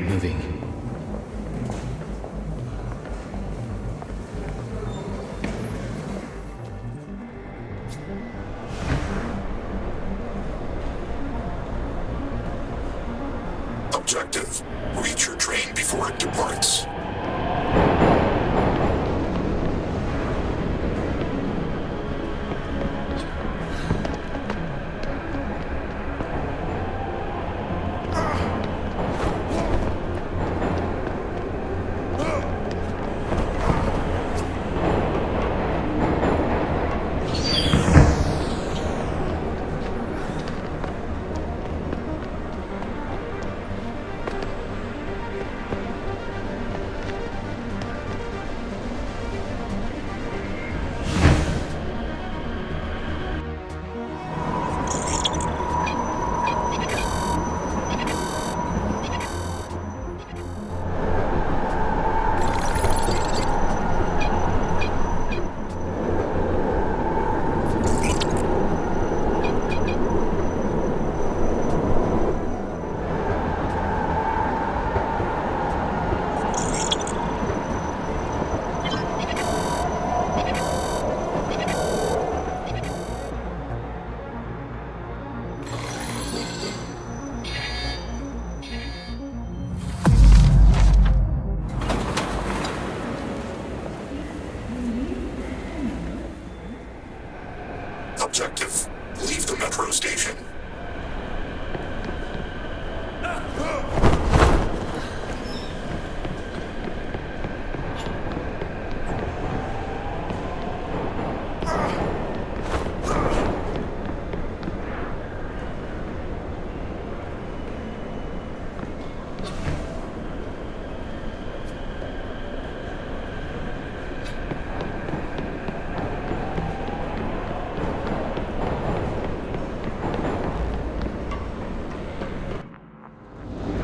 get moving. Objective: reach your train before it departs. Objective: leave the metro station.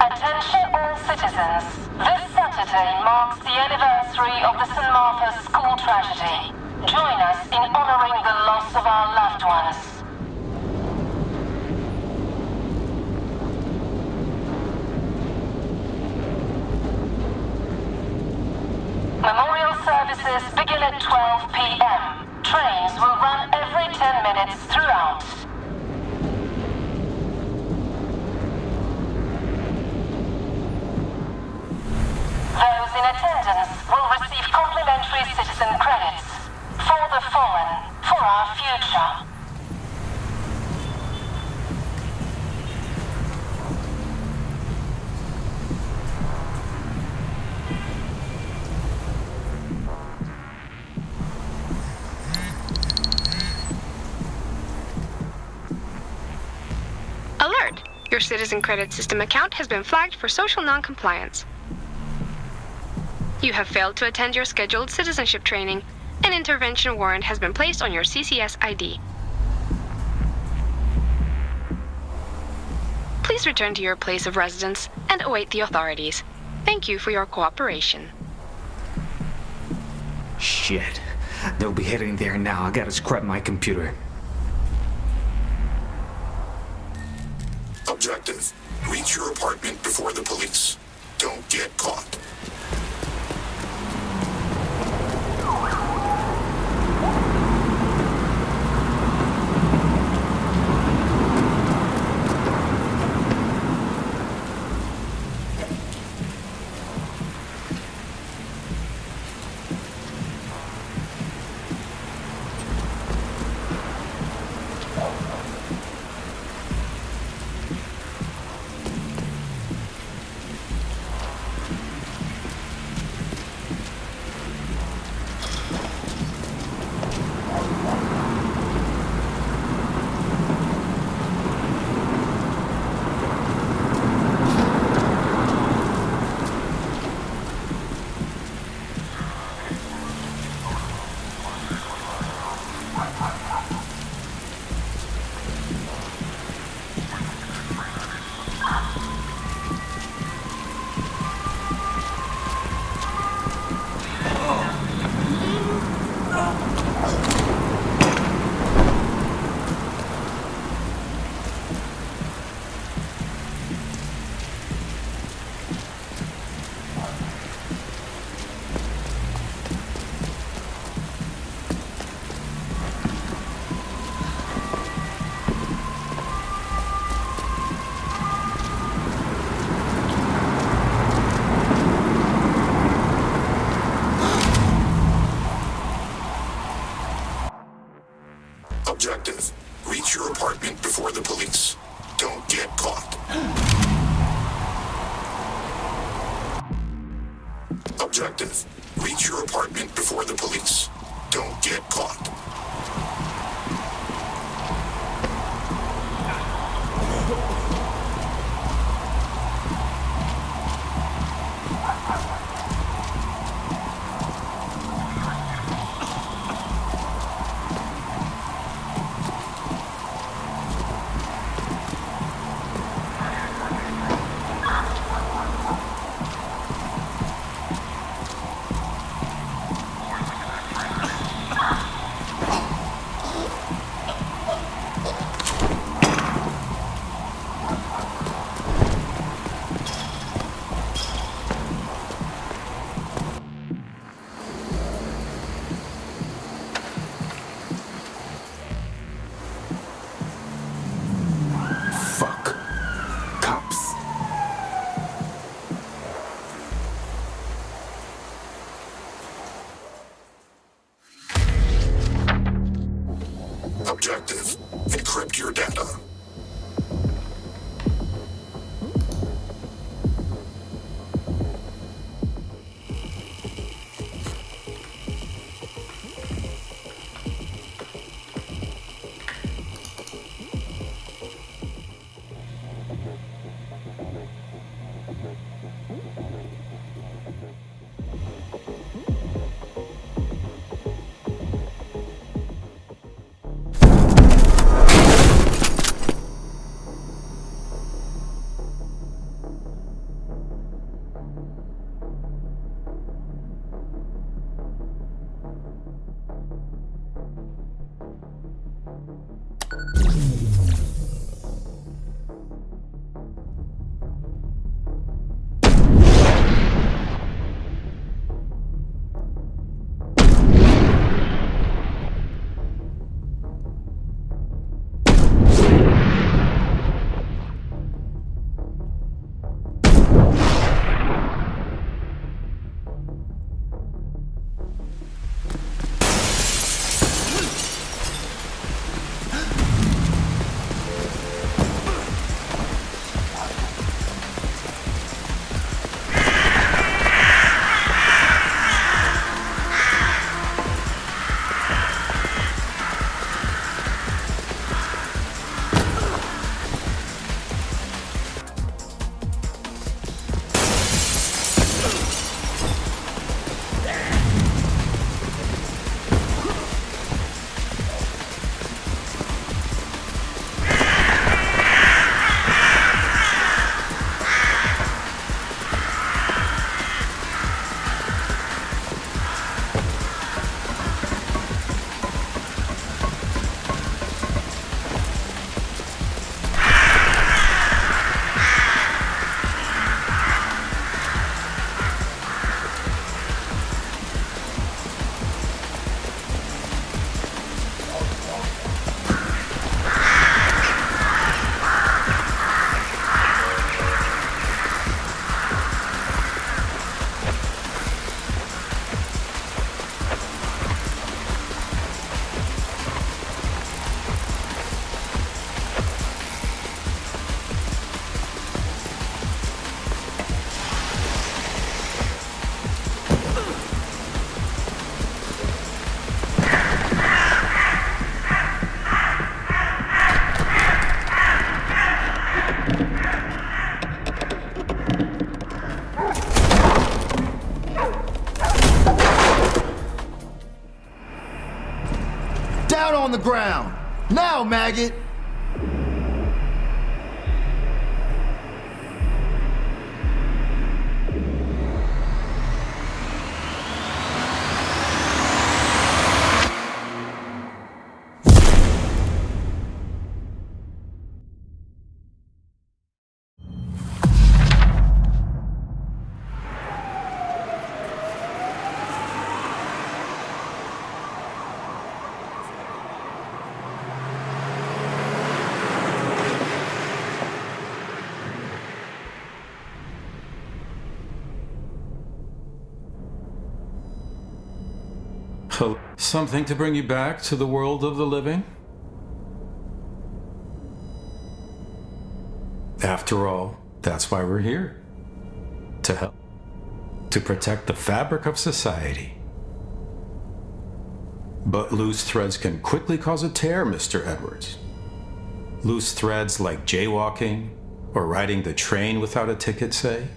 Attention all citizens. This Saturday marks the anniversary of the St. Martha's school tragedy. Join us in honoring the loss of our loved ones. Memorial services begin at 12 p.m. Trains will run every 10 minutes throughout. Those in attendance will receive complimentary citizen credits. For the fallen, for our future. Alert! Your Citizen Credit System account has been flagged for social non-compliance. You have failed to attend your scheduled citizenship training. An intervention warrant has been placed on your CCS ID. Please return to your place of residence and await the authorities. Thank you for your cooperation. Shit. They'll be heading there now. I gotta scrap my computer. Objective: reach your apartment before the police. Don't get caught. Objective. Reach your apartment before the police. Don't get caught. Fuck. Cops. Objective. Encrypt your data. Down on the ground! Now, maggot! Something to bring you back to the world of the living? After all, that's why we're here. To help. to protect the fabric of society. But loose threads can quickly cause a tear, Mr. Edwards. Loose threads like jaywalking or riding the train without a ticket, say.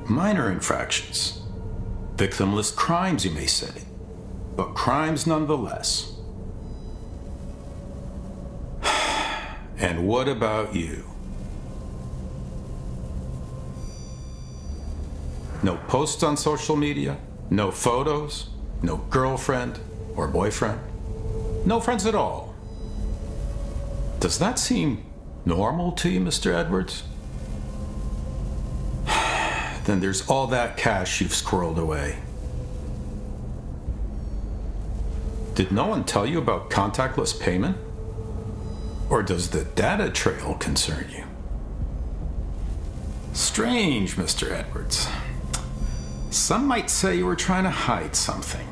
Minor infractions. Victimless crimes, you may say, but crimes nonetheless. And what about you? No posts on social media, no photos, no girlfriend or boyfriend, no friends at all. Does that seem normal to you, Mr. Edwards? Then there's all that cash you've squirreled away. Did no one tell you about contactless payment? Or does the data trail concern you? Strange, Mr. Edwards. Some might say you were trying to hide something.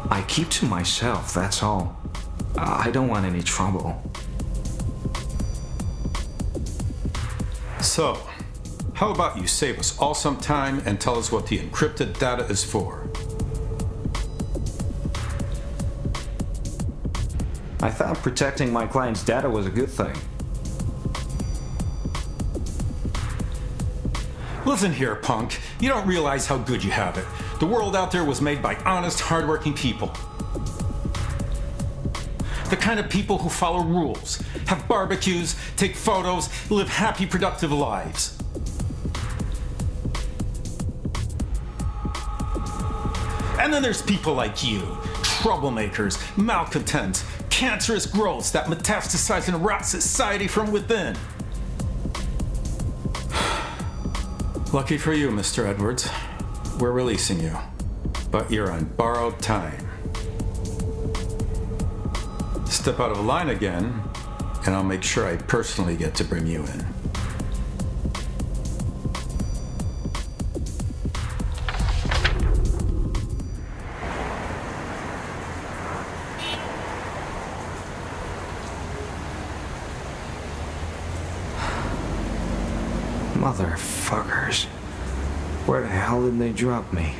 I keep to myself, that's all. I don't want any trouble. So, how about you save us all some time and tell us what the encrypted data is for? I thought protecting my client's data was a good thing. Listen here, punk. You don't realize how good you have it. The world out there was made by honest, hardworking people. The kind of people who follow rules, have barbecues, take photos, live happy, productive lives. And then there's people like you, troublemakers, malcontents, cancerous growths that metastasize and rot society from within. Lucky for you, Mr. Edwards. We're releasing you, but you're on borrowed time. Step out of line again, and I'll make sure I personally get to bring you in. Motherfuckers. Where the hell did they drop me?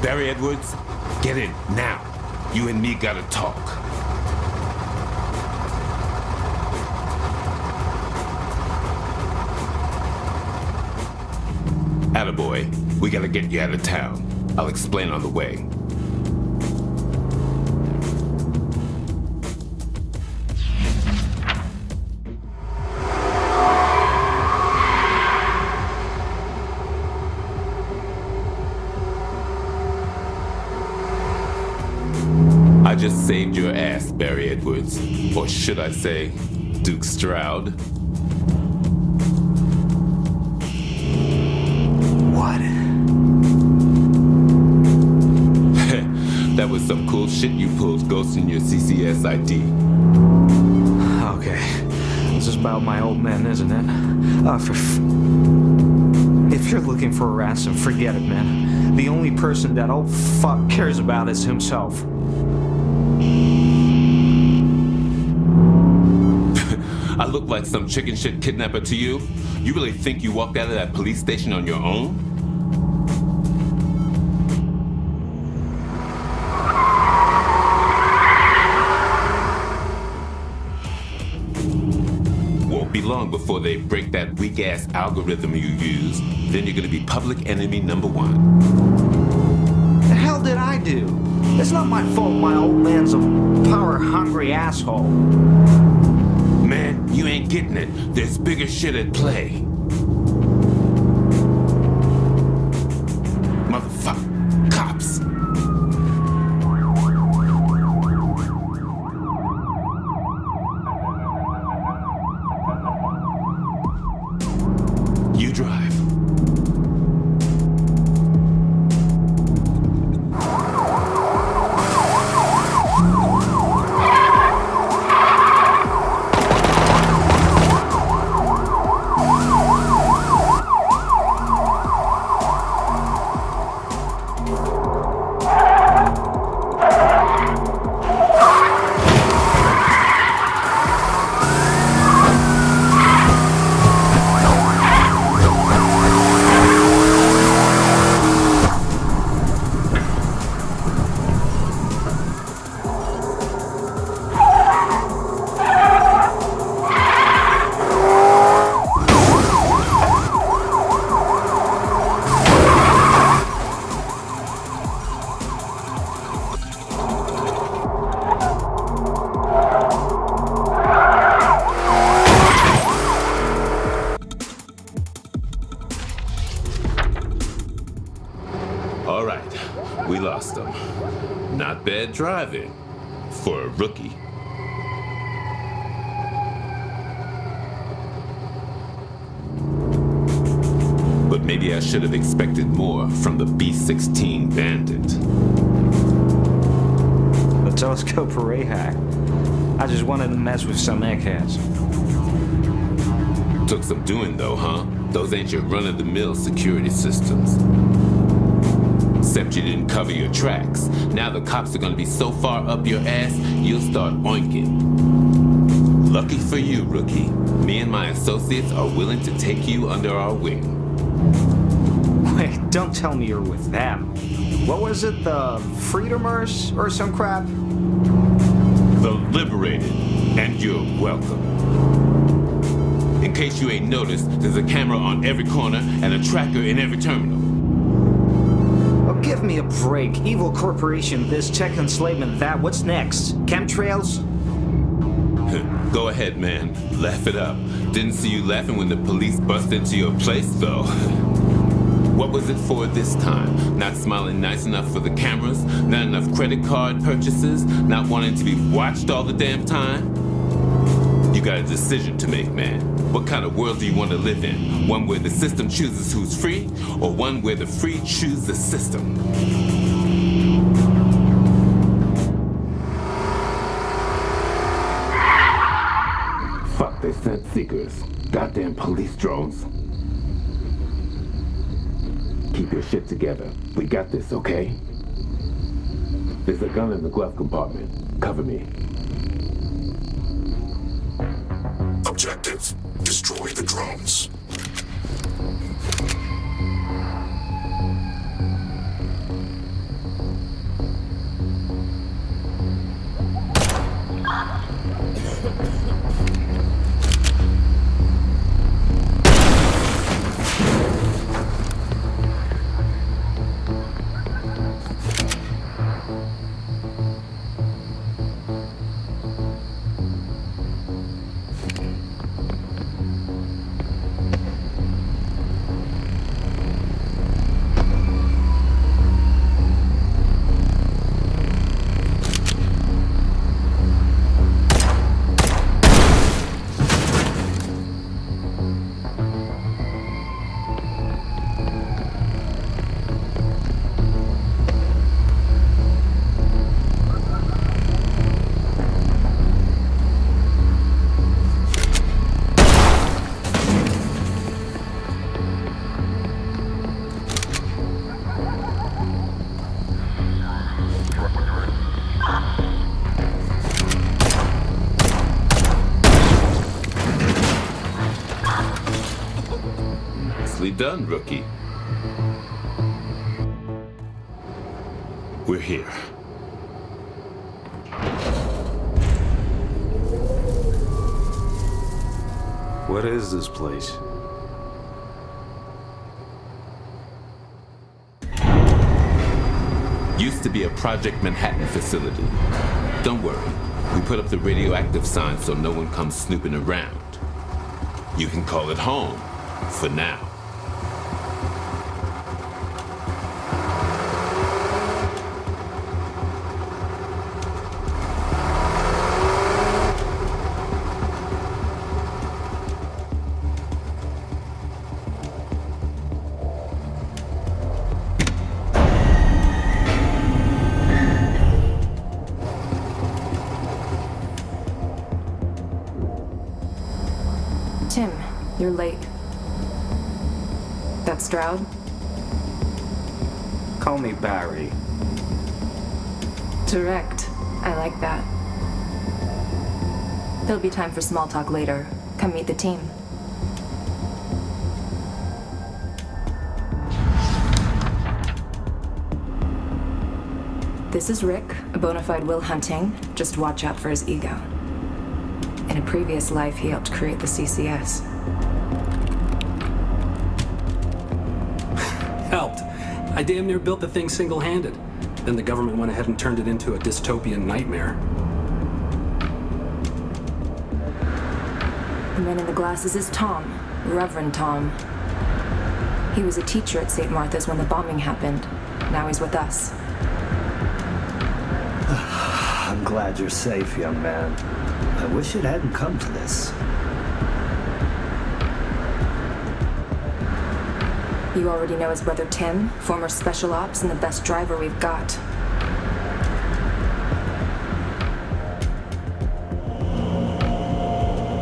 Barry Edwards, get in, now. You and me gotta talk. Attaboy, we gotta get you out of town. I'll explain on the way. I just saved your ass, Barry Edwards. Or should I say, Duke Stroud. What? That was some cool shit you pulled ghosting your CCS ID. Okay. This is about my old man, isn't it? If you're looking for a ransom, forget it, man. The only person that old fuck cares about is himself. I look like some chicken shit kidnapper to you? You really think you walked out of that police station on your own? Won't be long before they break that weak-ass algorithm you use. Then you're gonna be public enemy number one. The hell did I do? It's not my fault my old man's a power-hungry asshole. Man, you ain't getting it. There's bigger shit at play. Motherfucker. Cops. You drive. We lost him. Not bad driving for a rookie. But maybe I should have expected more from the B-16 bandit. The telescope for hack. I just wanted to mess with some eggheads. Took some doing though, huh? Those ain't your run-of-the-mill security systems. Except you didn't cover your tracks. Now the cops are gonna be so far up your ass, you'll start oinking. Lucky for you, rookie. Me and my associates are willing to take you under our wing. Wait, don't tell me you're with them. What was it, the Freedomers or some crap? The Liberated, and you're welcome. In case you ain't noticed, there's a camera on every corner and a tracker in every terminal. Oh, give me a break. Evil corporation, this, tech enslavement, that. What's next? Chemtrails? Go ahead, man. Laugh it up. Didn't see you laughing when the police bust into your place, though. What was it for this time? Not smiling nice enough for the cameras? Not enough credit card purchases? Not wanting to be watched all the damn time? You got a decision to make, man. What kind of world do you want to live in? One where the system chooses who's free, or one where the free choose the system? Fuck, they sent seekers. Goddamn police drones. Keep your shit together. We got this, okay? There's a gun in the glove compartment. Cover me. Objective, destroy the drones. Done, rookie. We're here. What is this place? Used to be a Project Manhattan facility. Don't worry, we put up the radioactive sign so no one comes snooping around. You can call it home, for now. Tim, you're late. That Stroud? Call me Barry. Direct. I like that. There'll be time for small talk later. Come meet the team. This is Rick, a bona fide Will Hunting. Just watch out for his ego. In a previous life, he helped create the CCS. Helped. I damn near built the thing single-handed. Then the government went ahead and turned it into a dystopian nightmare. The man in the glasses is Tom, Reverend Tom. He was a teacher at St. Martha's when the bombing happened. Now he's with us. I'm glad you're safe, young man. I wish it hadn't come to this. You already know his brother Tim, former special ops and the best driver we've got.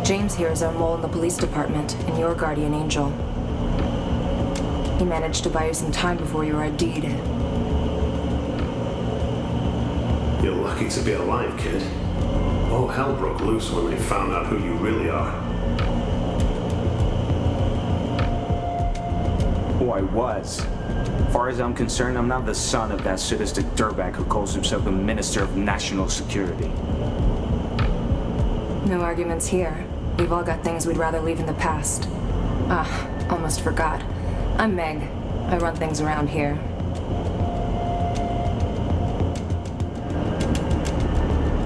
James here is our mole in the police department and your guardian angel. He managed to buy you some time before you were ID'd. You're lucky to be alive, kid. All hell broke loose when they found out who you really are. Who I was. As far as I'm concerned, I'm not the son of that sadistic dirtbag who calls himself the Minister of National Security. No arguments here. We've all got things we'd rather leave in the past. Almost forgot. I'm Meg. I run things around here.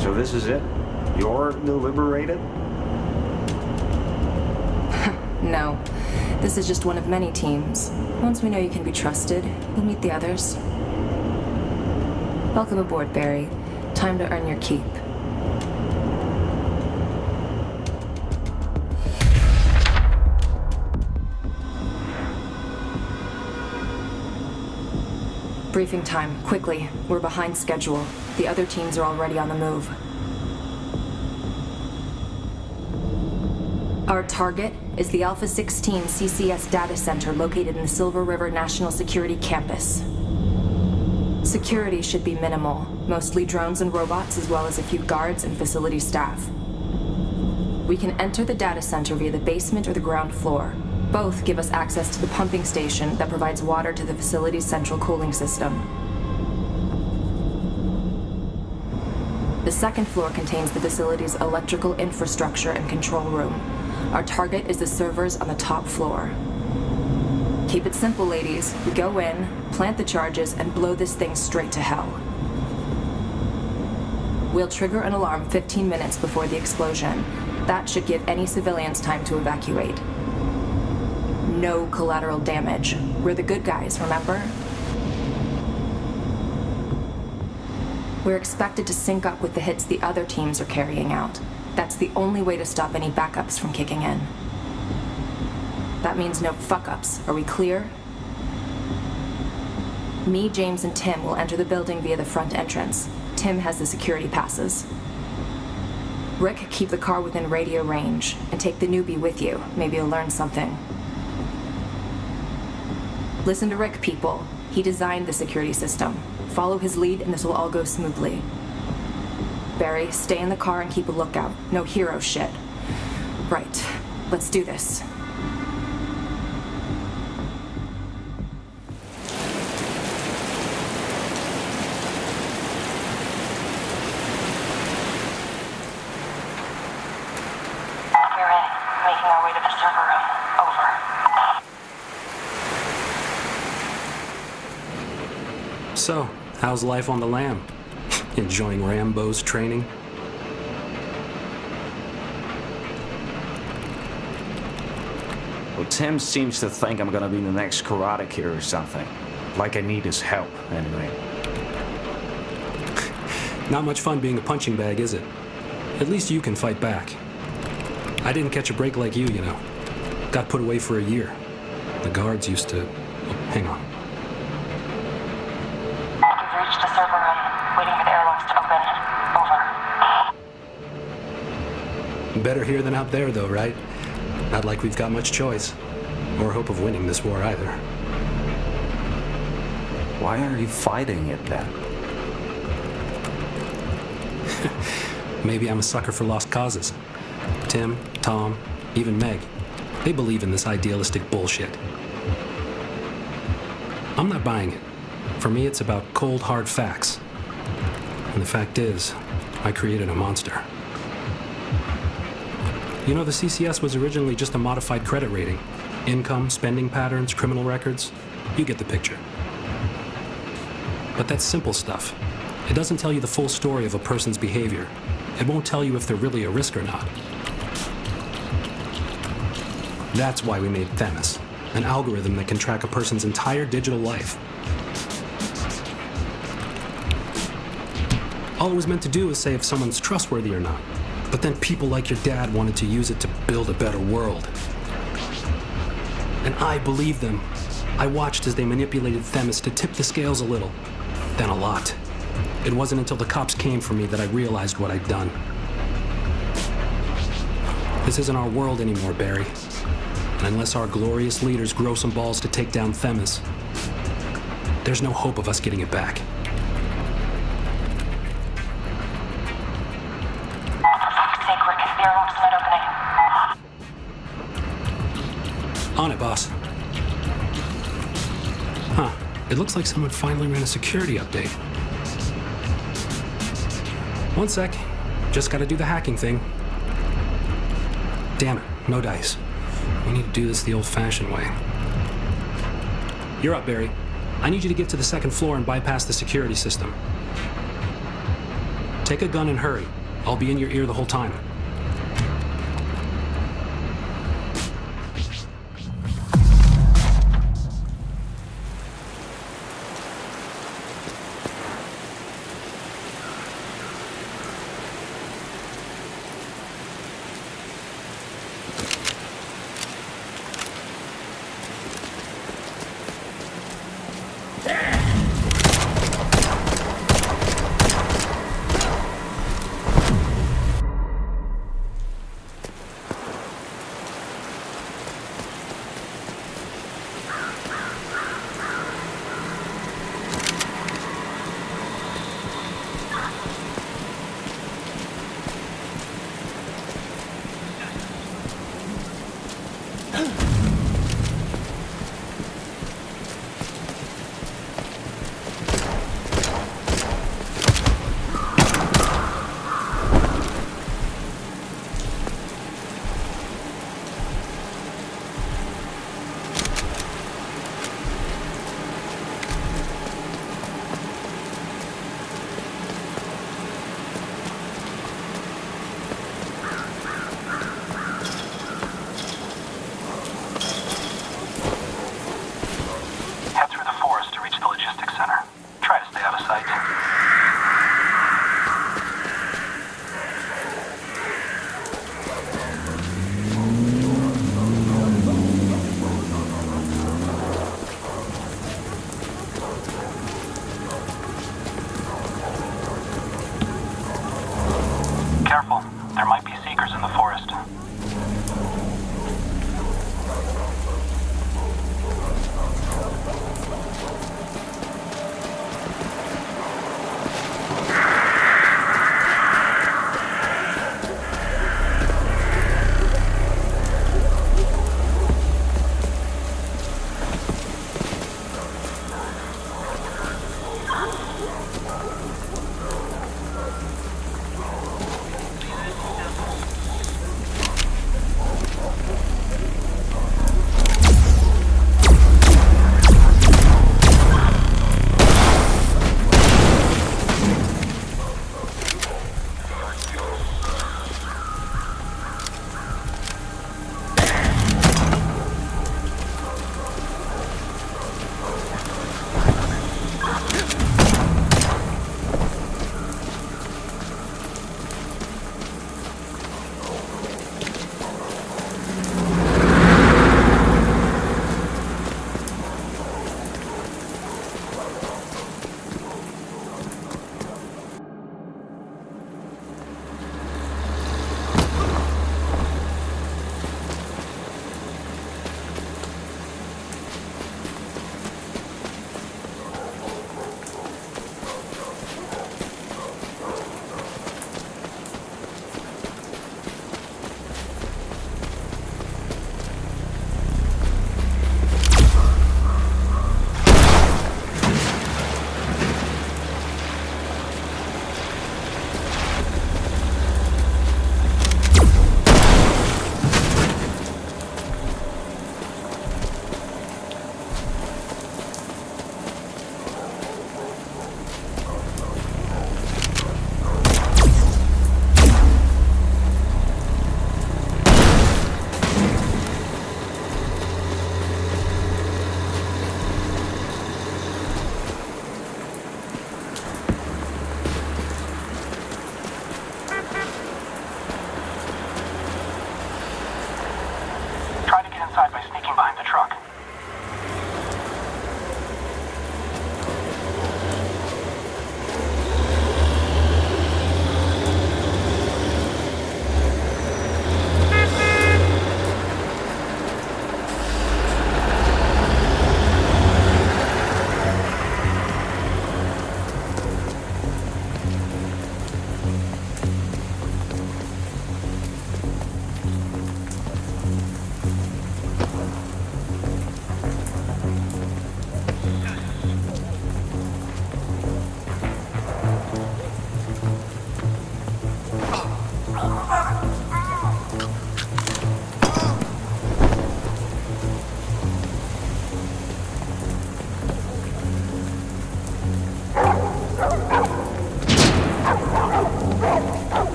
So this is it? You're the Liberated? No. This is just one of many teams. Once we know you can be trusted, we'll meet the others. Welcome aboard, Barry. Time to earn your keep. Briefing time, quickly. We're behind schedule. The other teams are already on the move. Our target is the Alpha 16 CCS data center located in the Silver River National Security Campus. Security should be minimal, mostly drones and robots as well as a few guards and facility staff. We can enter the data center via the basement or the ground floor. Both give us access to the pumping station that provides water to the facility's central cooling system. The second floor contains the facility's electrical infrastructure and control room. Our target is the servers on the top floor. Keep it simple, ladies. We go in, plant the charges, and blow this thing straight to hell. We'll trigger an alarm 15 minutes before the explosion. That should give any civilians time to evacuate. No collateral damage. We're the good guys, remember? We're expected to sync up with the hits the other teams are carrying out. That's the only way to stop any backups from kicking in. That means no fuck-ups. Are we clear? Me, James, and Tim will enter the building via the front entrance. Tim has the security passes. Rick, keep the car within radio range, and take the newbie with you. Maybe you'll learn something. Listen to Rick, people. He designed the security system. Follow his lead and this will all go smoothly. Barry, stay in the car and keep a lookout. No hero shit. Right. Let's do this. We're in. Making our way to the server room. Over. So, how's life on the lam? Enjoying Rambo's training? Well, Tim seems to think I'm gonna be the next Karate Kid or something. Like I need his help, anyway. Not much fun being a punching bag, is it? At least you can fight back. I didn't catch a break like you know. Got put away for a year. The guards used to... Oh, hang on. We've reached the server room. Waiting for the airlocks to open. Over. Better here than out there, though, right? Not like we've got much choice. Or hope of winning this war, either. Why are you fighting it, then? Maybe I'm a sucker for lost causes. Tim, Tom, even Meg. They believe in this idealistic bullshit. I'm not buying it. For me, it's about cold, hard facts. And the fact is, I created a monster. You know, the CCS was originally just a modified credit rating. Income, spending patterns, criminal records. You get the picture. But that's simple stuff. It doesn't tell you the full story of a person's behavior. It won't tell you if they're really a risk or not. That's why we made Themis, an algorithm that can track a person's entire digital life. All it was meant to do is say if someone's trustworthy or not. But then people like your dad wanted to use it to build a better world. And I believed them. I watched as they manipulated Themis to tip the scales a little, then a lot. It wasn't until the cops came for me that I realized what I'd done. This isn't our world anymore, Barry. And unless our glorious leaders grow some balls to take down Themis, there's no hope of us getting it back. On it, boss. Huh. It looks like someone finally ran a security update. One sec. Just gotta do the hacking thing. Damn it, no dice. We need to do this the old-fashioned way. You're up, Barry. I need you to get to the second floor and bypass the security system. Take a gun and hurry. I'll be in your ear the whole time.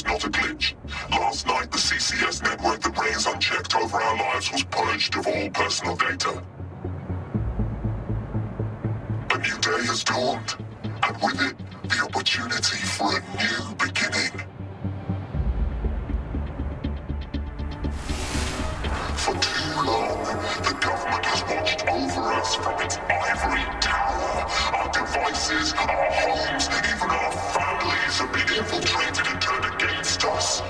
is not a glitch. Last night, the CCS network that reigns unchecked over our lives was purged of all personal data. A new day has dawned, and with it, the opportunity for a new beginning. For too long, the government has watched over us from its ivory tower. Our devices, our homes, even our families have been infiltrated and turned against us.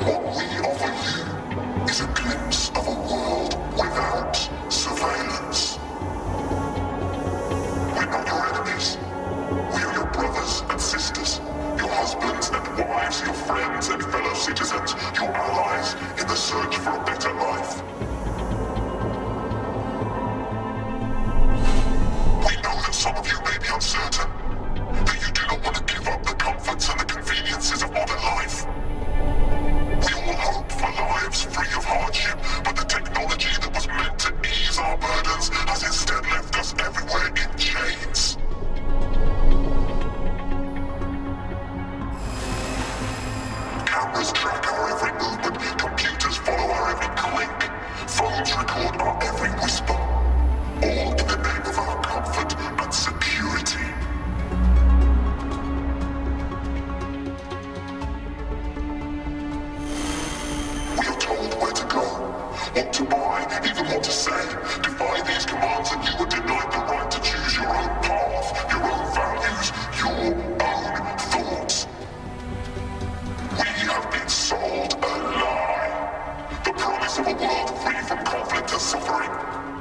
What we offer you is a glimpse of a world without surveillance. We're not your enemies. We are your brothers and sisters, your husbands and wives, your friends and fellow citizens, your allies in the search for a better life. We know that some of you may be uncertain, that you do not want to give up the comforts and the conveniences of modern life. We all hope for lives free of hardship, but the technology that was meant to ease our burdens has instead left us everywhere in chains. Cameras track our every movement, computers follow our every click, phones record our every whisper, all in the name of our comfort and security. We are told where to go, what to buy, even what to say. Defy these commands and you are denied the right to choose your own path, your own values, your own thoughts. We have been sold a lie. The promise of a world free from conflict and suffering.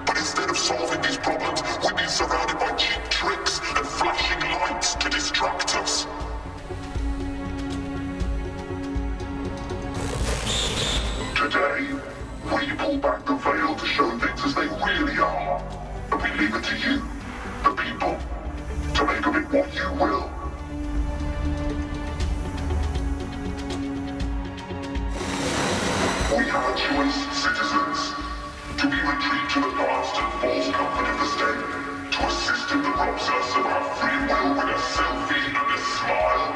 But instead of solving these problems, we've been surrounded by cheap tricks and flashing lights to distract us. Today, we pull back the veil to show things as they really are. And we leave it to you, the people, to make of it what you will. We have a choice, citizens. To be retreat to the past and false comfort in the state. To a system that robs us of our free will with a selfie and a smile.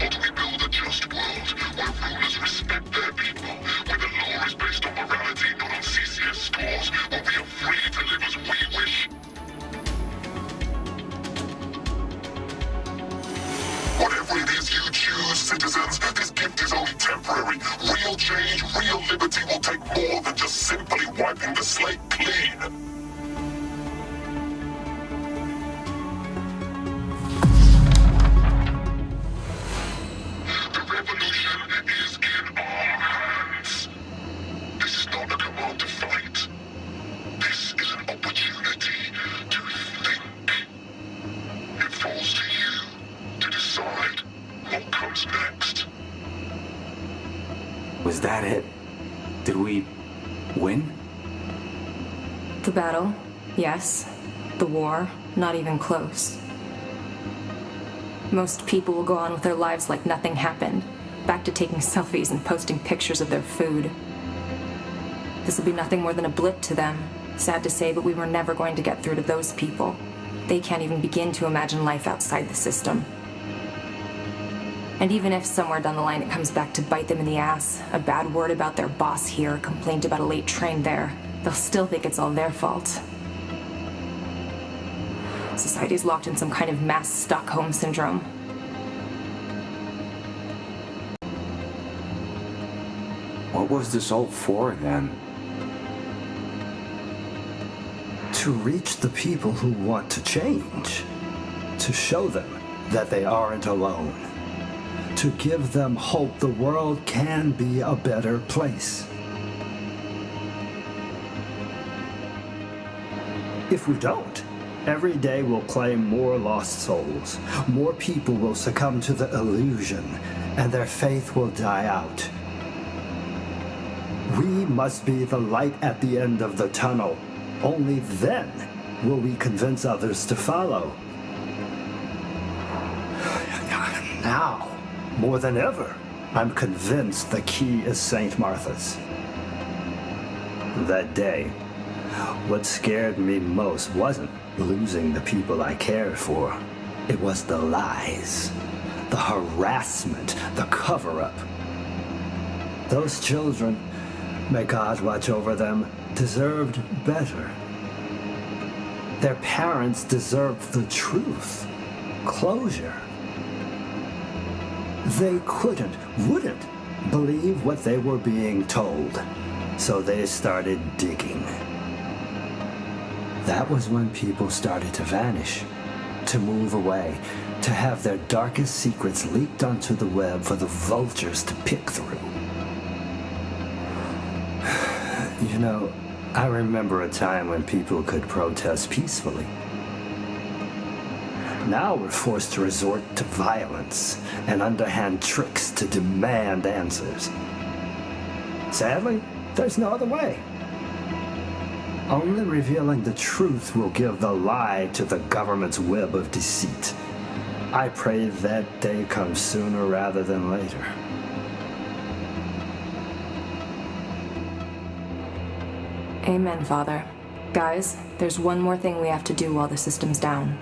Or do we build a just world where rulers respect their people, where the law is based on morality, not on CCS scores, where we are free to live as we wish? Whatever it is you choose, citizens, this gift is only temporary. Real change, real liberty will take more than just simply wiping the slate clean. The revolution is in our hands. This is not a command to fight. This is an opportunity to think. It falls to you to decide what comes next. Was that it? Did we win? The battle, yes. The war, not even close. Most people will go on with their lives like nothing happened, back to taking selfies and posting pictures of their food. This will be nothing more than a blip to them. Sad to say, but we were never going to get through to those people. They can't even begin to imagine life outside the system. And even if somewhere down the line it comes back to bite them in the ass, a bad word about their boss here, complaint about a late train there, they'll still think it's all their fault. Society's locked in some kind of mass Stockholm syndrome. What was this all for, then? To reach the people who want to change. To show them that they aren't alone. To give them hope the world can be a better place. If we don't, every day will claim more lost souls. More people will succumb to the illusion, and their faith will die out. We must be the light at the end of the tunnel. Only then will we convince others to follow. Now, more than ever, I'm convinced the key is St. Martha's. That day, what scared me most wasn't losing the people I cared for. It was the lies, the harassment, the cover-up. Those children, may God watch over them, deserved better. Their parents deserved the truth, closure. They wouldn't believe what they were being told, so they started digging. That was when people started to vanish, to move away, to have their darkest secrets leaked onto the web for the vultures to pick through. You know, I remember a time when people could protest peacefully. Now we're forced to resort to violence and underhand tricks to demand answers. Sadly, there's no other way. Only revealing the truth will give the lie to the government's web of deceit. I pray that day comes sooner rather than later. Amen, Father. Guys, there's one more thing we have to do while the system's down.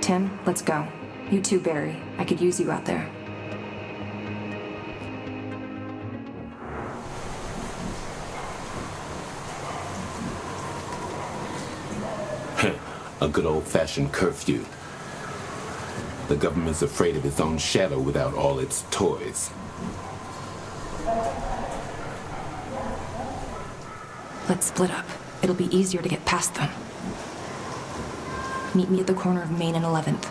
Tim, let's go. You too, Barry. I could use you out there. A good old-fashioned curfew. The government's afraid of its own shadow without all its toys. Let's split up. It'll be easier to get past them. Meet me at the corner of Main and 11th.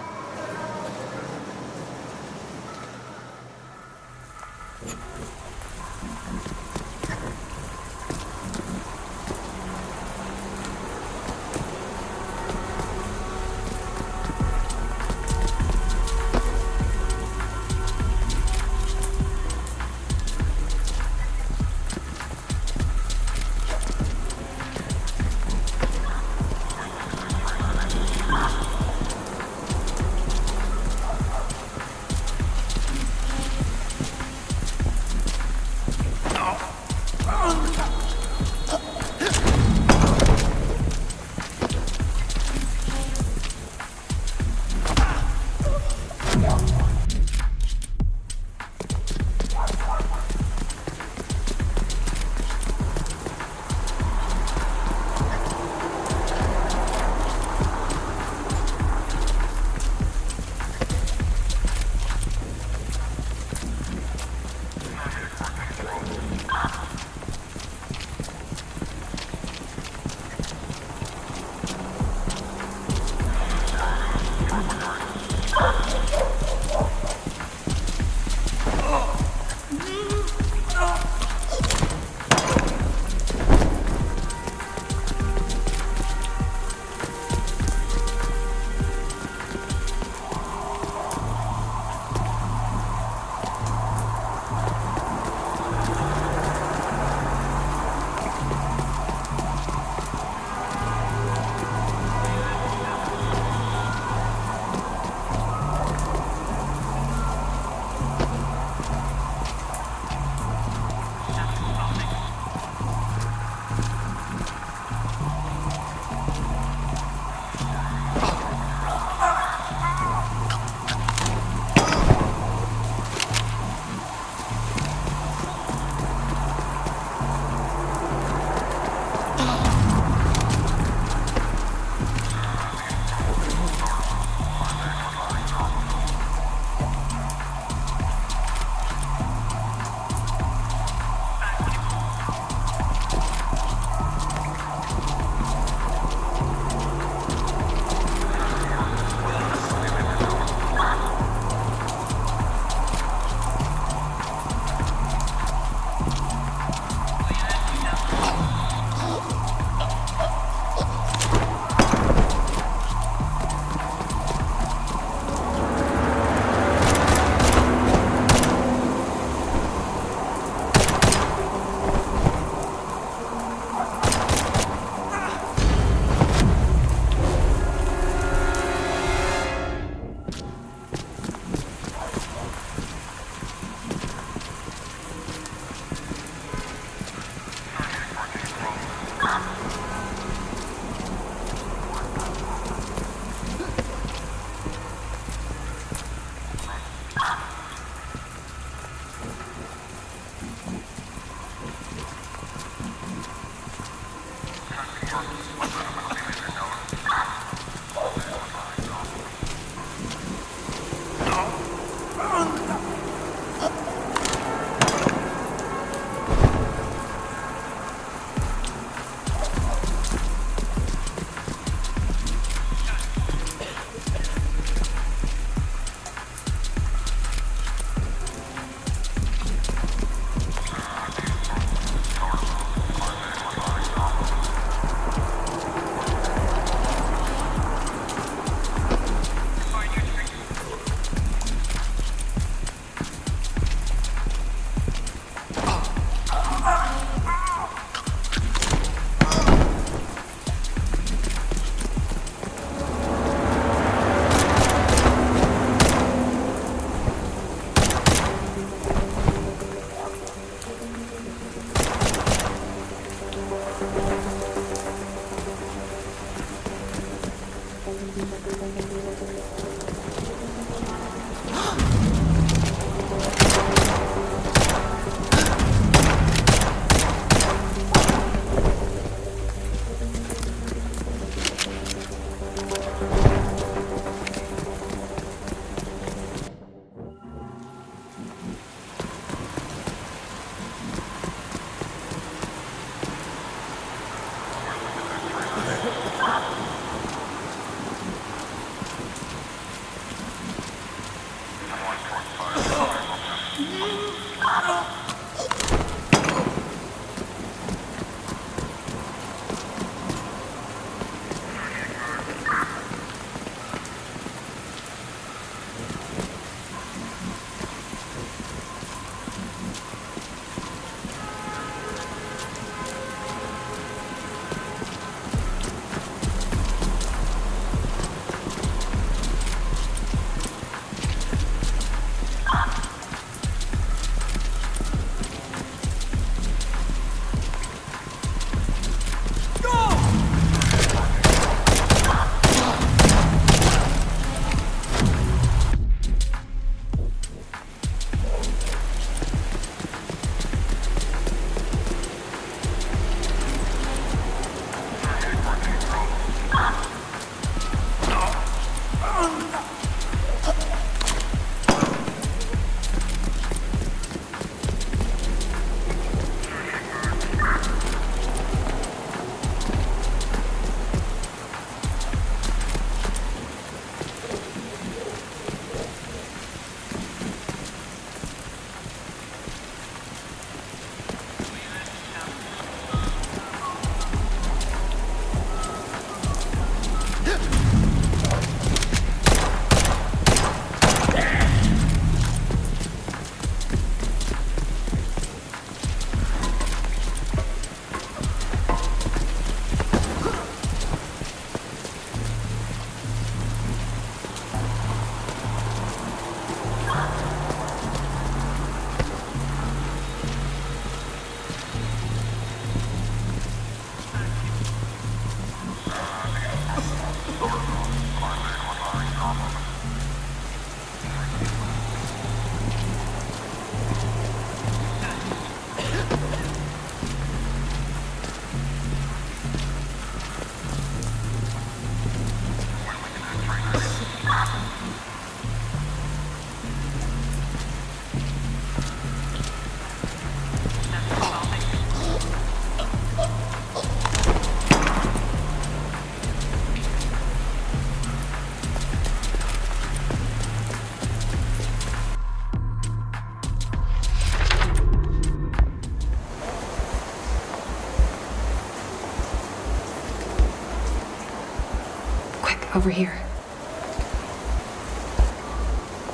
Over here.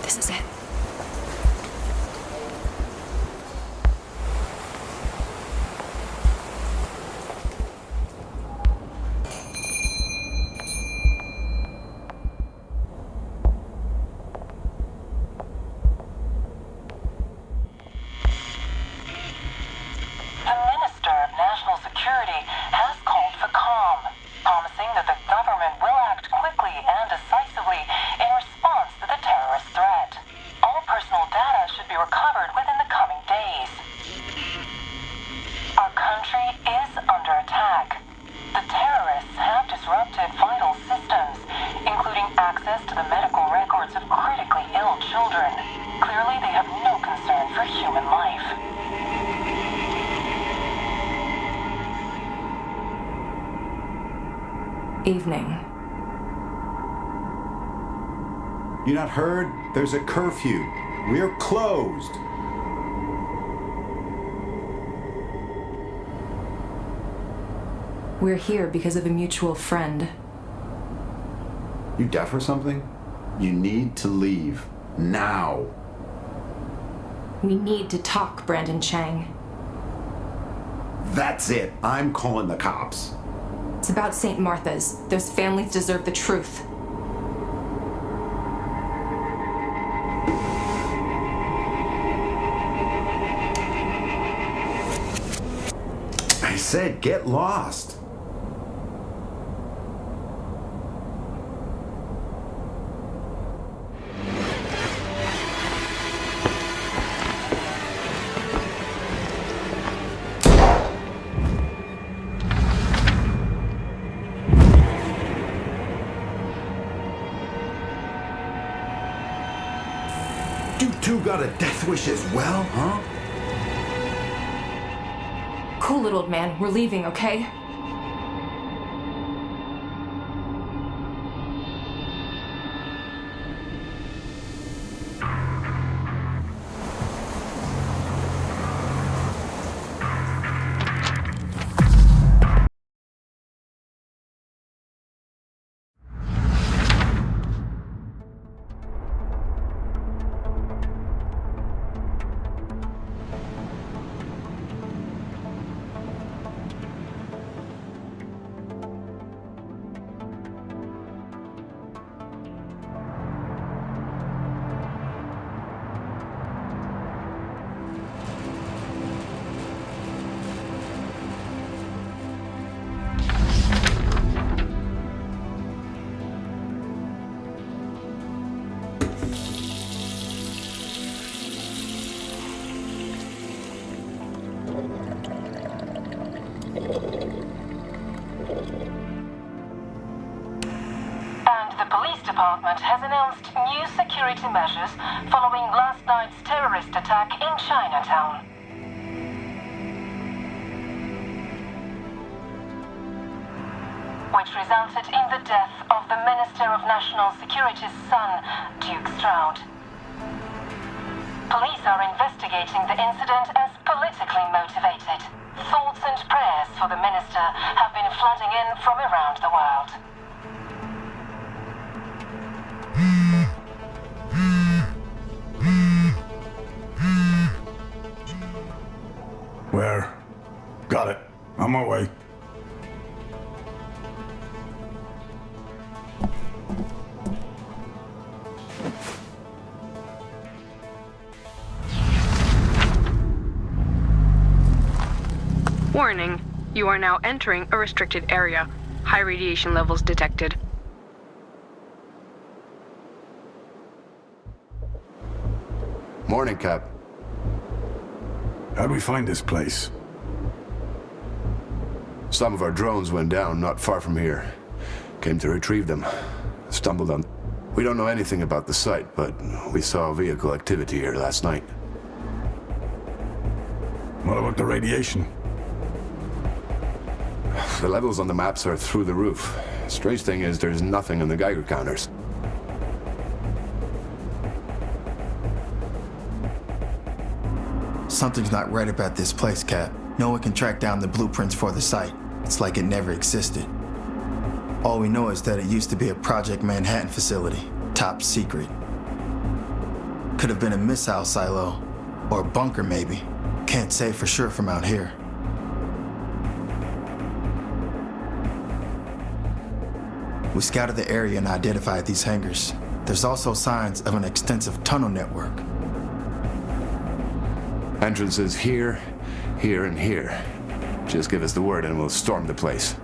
This is it. Evening. You not heard? There's a curfew. We're closed. We're here because of a mutual friend. You deaf or something? You need to leave. Now. We need to talk, Brandon Chang. That's it. I'm calling the cops. It's about St. Martha's. Those families deserve the truth. I said get lost. You two got a death wish as well, huh? Cool it, old man. We're leaving, okay? Department has announced new security measures following last night's terrorist attack in Chinatown. Which resulted in the death of the Minister of National Security's son, Duke Stroud. Police are investigating the incident as politically motivated. Thoughts and prayers for the minister have been flooding in from around the world. Where? Got it. On my way. Warning, you are now entering a restricted area. High radiation levels detected. Morning, Cap. How'd we find this place? Some of our drones went down not far from here. Came to retrieve them. Stumbled on... We don't know anything about the site, but we saw vehicle activity here last night. What about the radiation? The levels on the maps are through the roof. Strange thing is, there's nothing on the Geiger counters. Something's not right about this place, Cap. No one can track down the blueprints for the site. It's like it never existed. All we know is that it used to be a Project Manhattan facility, top secret. Could have been a missile silo, or a bunker maybe. Can't say for sure from out here. We scouted the area and identified these hangars. There's also signs of an extensive tunnel network. Entrances here, here, and here. Just give us the word and we'll storm the place.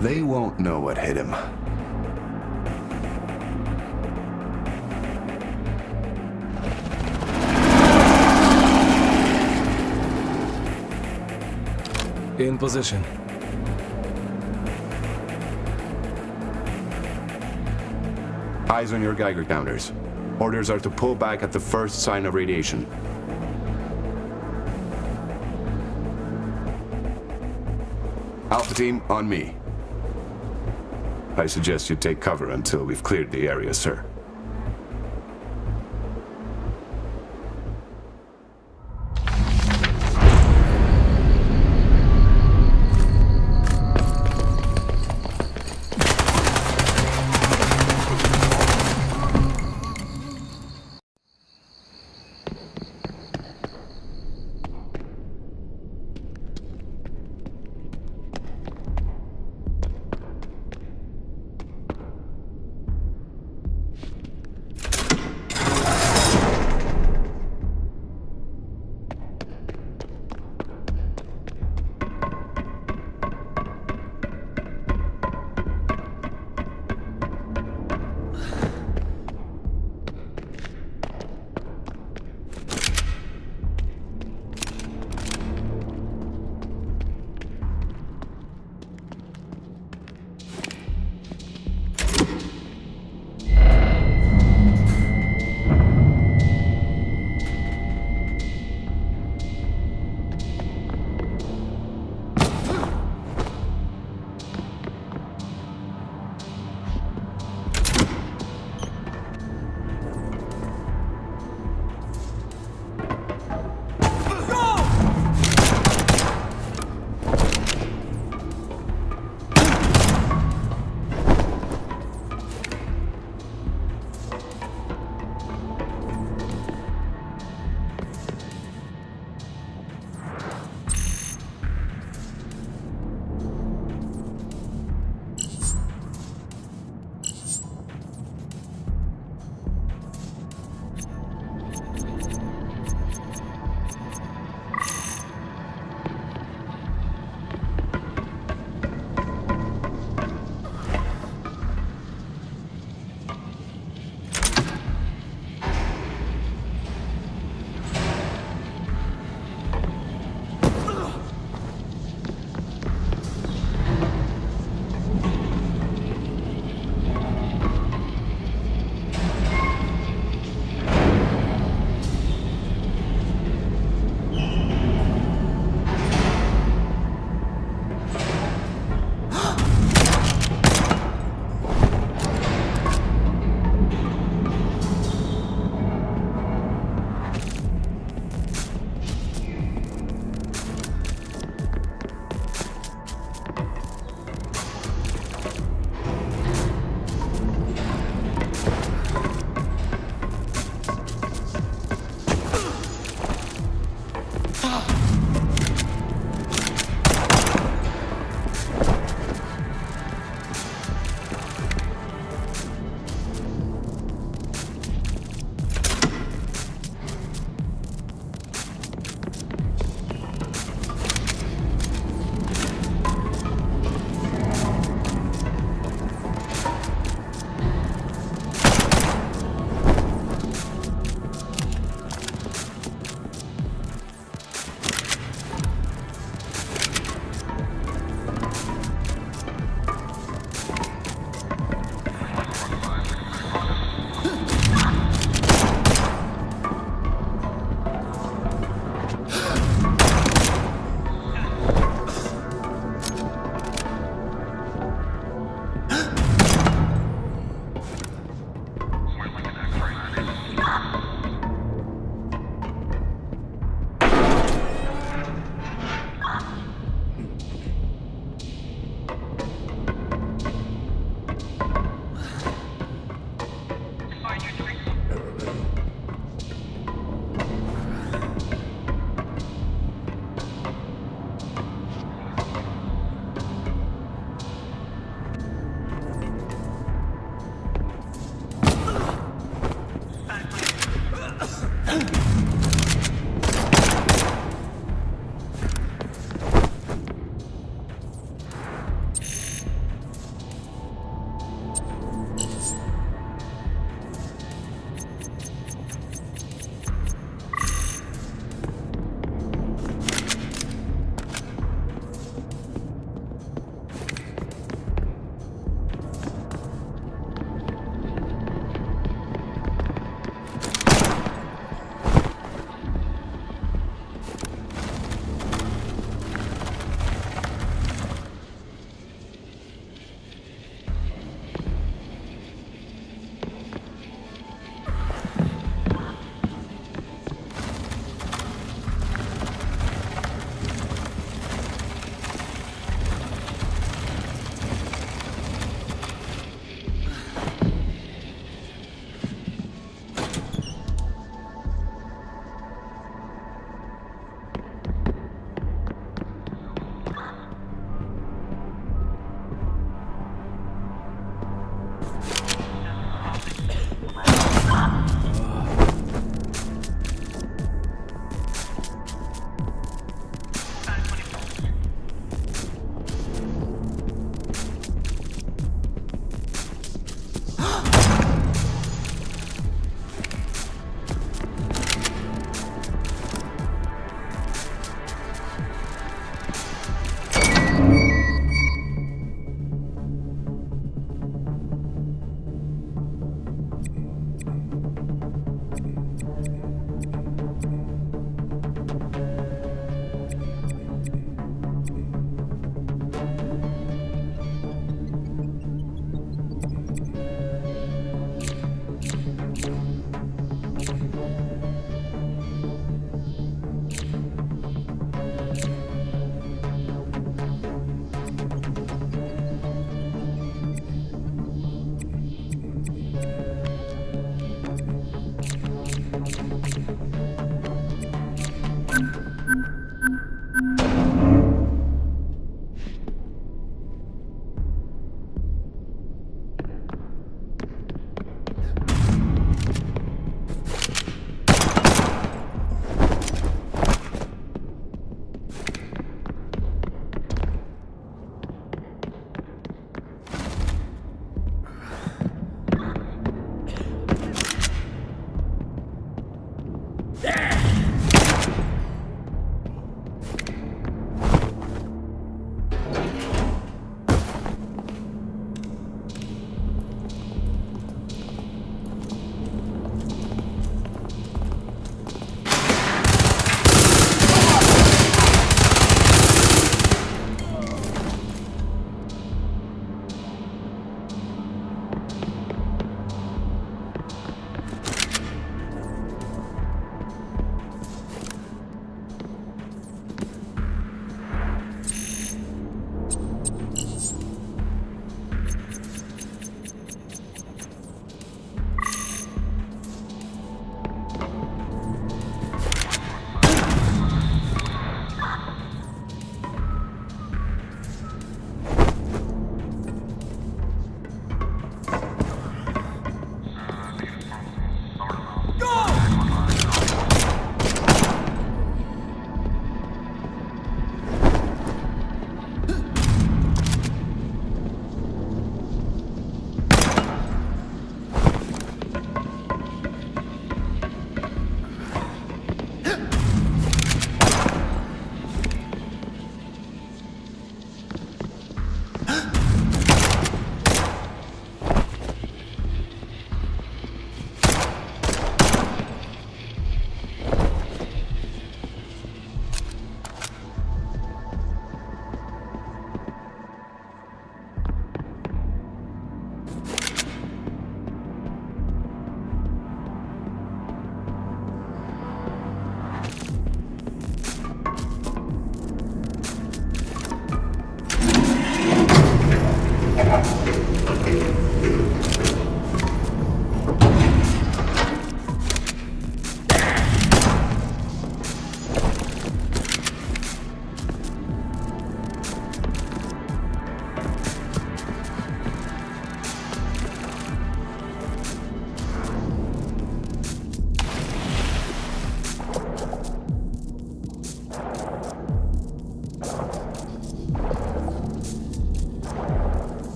They won't know what hit him. In position. Eyes on your Geiger counters. Orders are to pull back at the first sign of radiation. Alpha team, on me. I suggest you take cover until we've cleared the area, sir.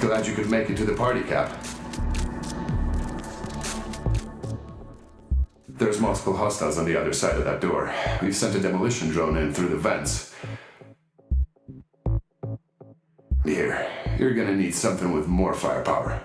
Glad you could make it to the party, Cap. There's multiple hostiles on the other side of that door. We've sent a demolition drone in through the vents. Here, you're gonna need something with more firepower.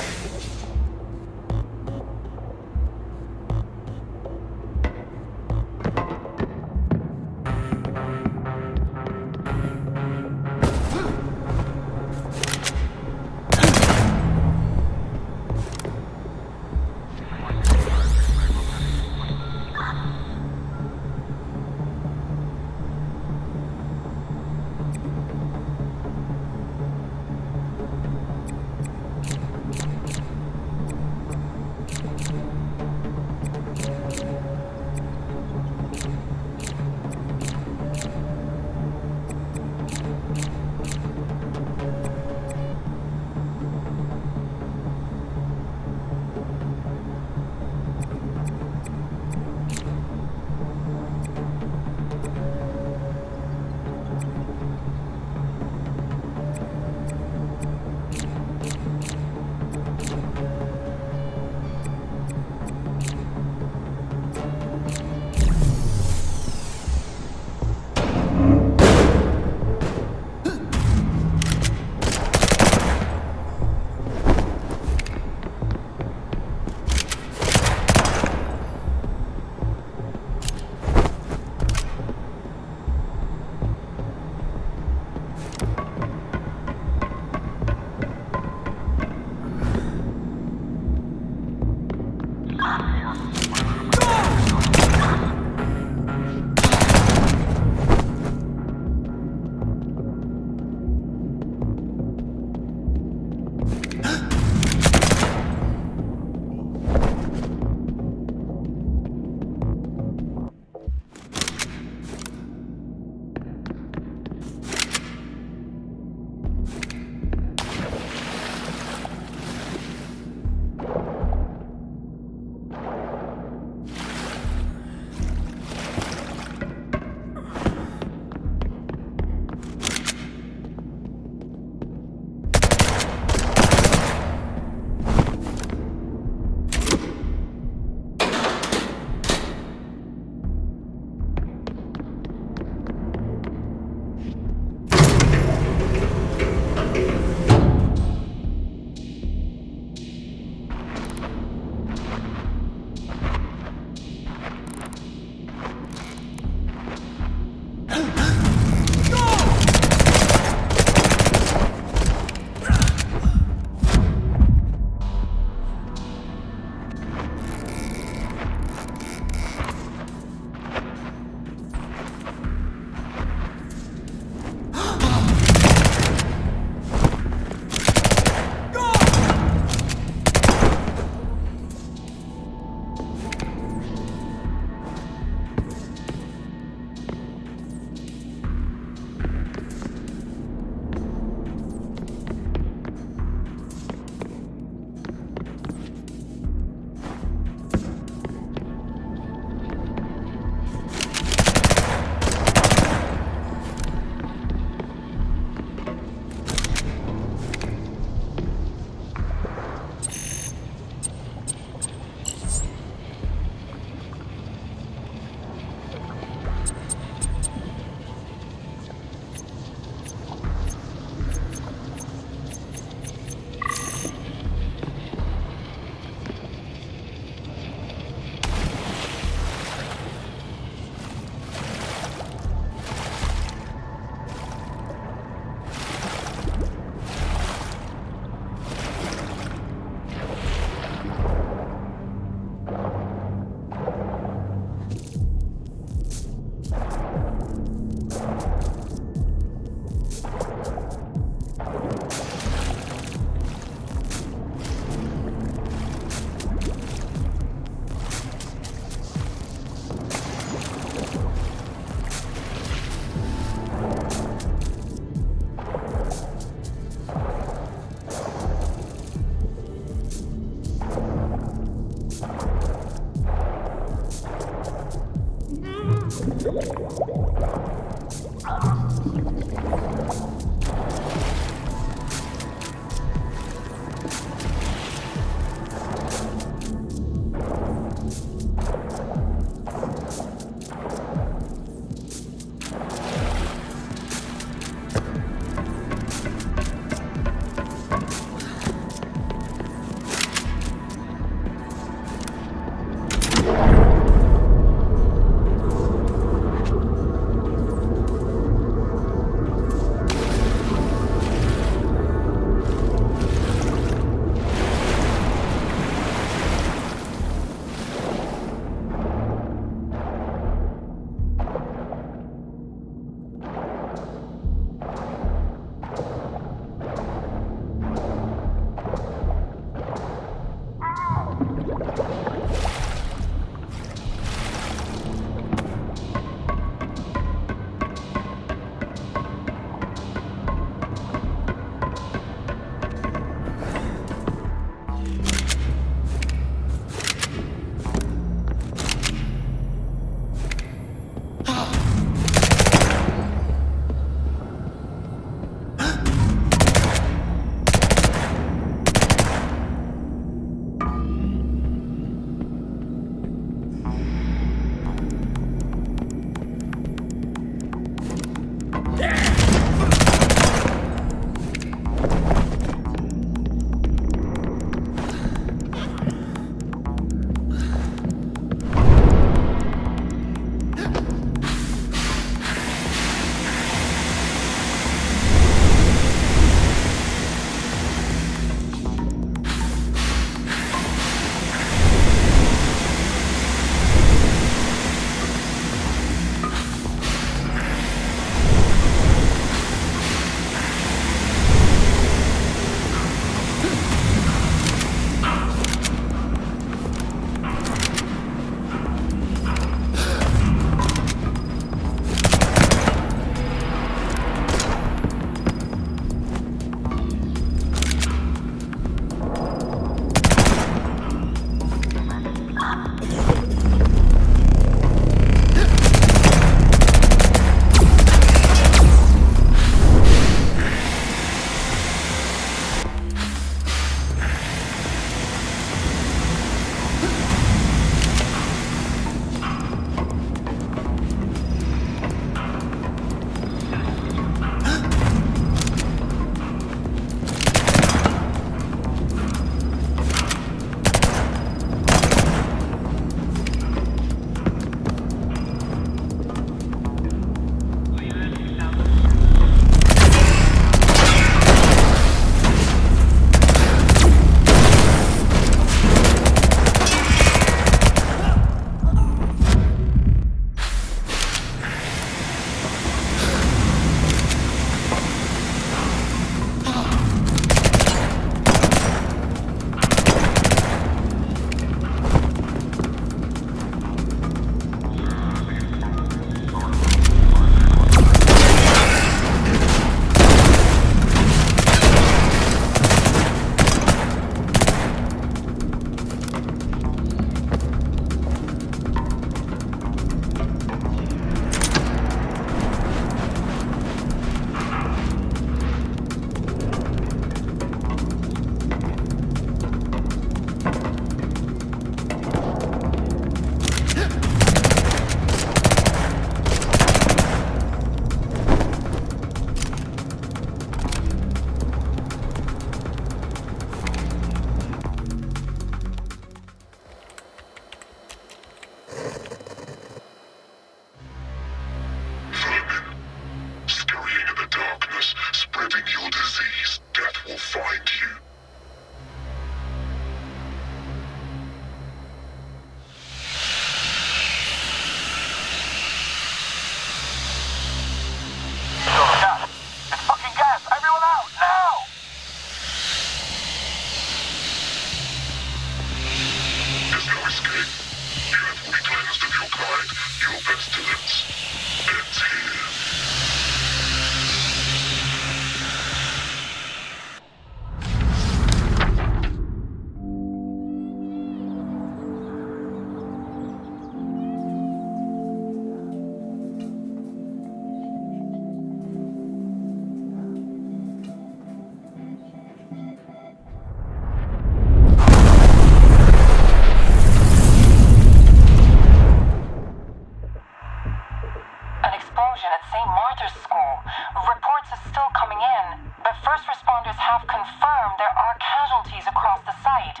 First responders have confirmed there are casualties across the site,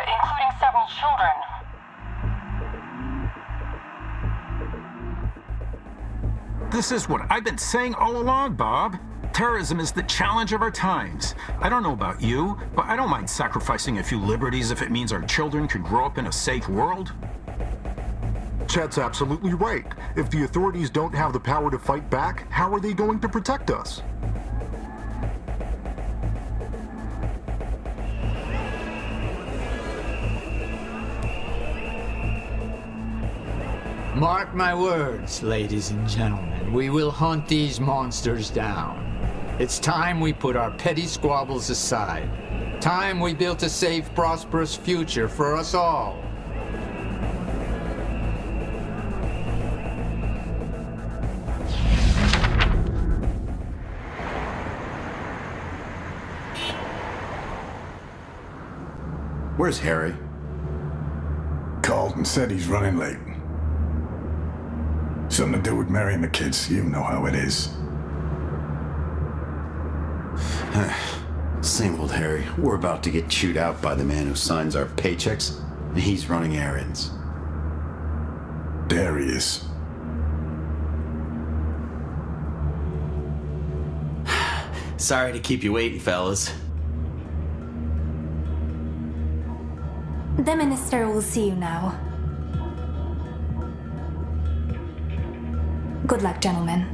including several children. This is what I've been saying all along, Bob. Terrorism is the challenge of our times. I don't know about you, but I don't mind sacrificing a few liberties if it means our children can grow up in a safe world. Chet's absolutely right. If the authorities don't have the power to fight back, how are they going to protect us? Mark my words, ladies and gentlemen. We will hunt these monsters down. It's time we put our petty squabbles aside. Time we built a safe, prosperous future for us all. Where's Harry? Called and said he's running late. Something to do with marrying the kids. You know how it is. Same old Harry. We're about to get chewed out by the man who signs our paychecks, and he's running errands. There he is. Sorry to keep you waiting, fellas. The minister will see you now. Good luck, gentlemen.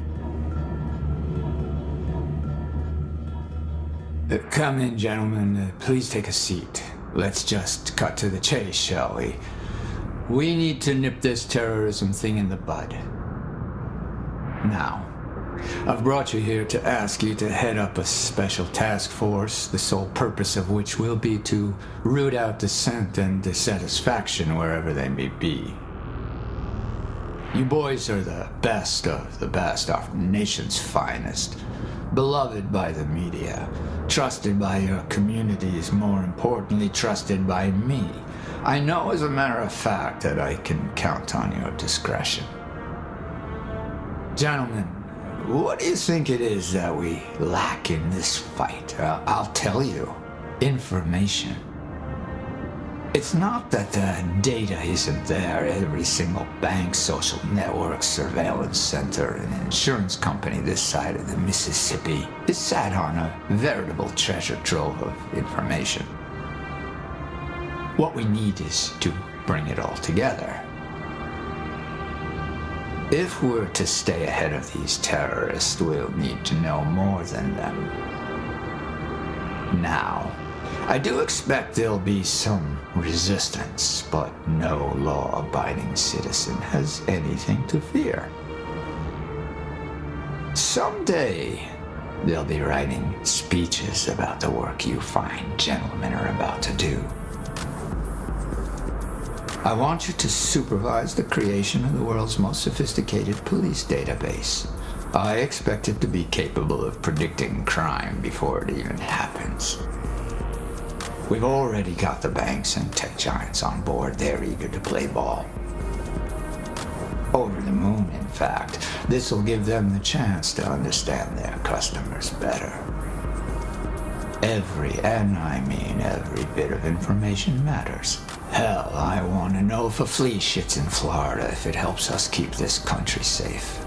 Come in, gentlemen. Please take a seat. Let's just cut to the chase, shall we? We need to nip this terrorism thing in the bud. Now, I've brought you here to ask you to head up a special task force, the sole purpose of which will be to root out dissent and dissatisfaction wherever they may be. You boys are the best of the best, our nation's finest. Beloved by the media, trusted by your communities, more importantly, trusted by me. I know as a matter of fact that I can count on your discretion. Gentlemen, what do you think it is that we lack in this fight? I'll tell you. Information. It's not that the data isn't there. Every single bank, social network, surveillance center, and insurance company this side of the Mississippi is sat on a veritable treasure trove of information. What we need is to bring it all together. If we're to stay ahead of these terrorists, we'll need to know more than them. Now, I do expect there'll be some resistance, but no law-abiding citizen has anything to fear. Someday, they'll be writing speeches about the work you fine gentlemen are about to do. I want you to supervise the creation of the world's most sophisticated police database. I expect it to be capable of predicting crime before it even happens. We've already got the banks and tech giants on board. They're eager to play ball. Over the moon, in fact. This will give them the chance to understand their customers better. Every bit of information matters. Hell, I want to know if a flea shits in Florida if it helps us keep this country safe.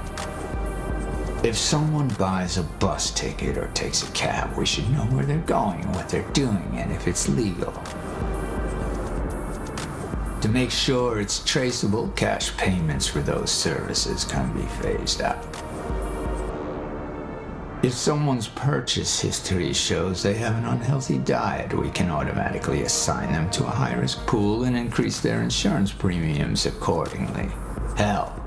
If someone buys a bus ticket or takes a cab, we should know where they're going, what they're doing, and if it's legal. To make sure it's traceable, cash payments for those services can be phased out. If someone's purchase history shows they have an unhealthy diet, we can automatically assign them to a high-risk pool and increase their insurance premiums accordingly. Hell,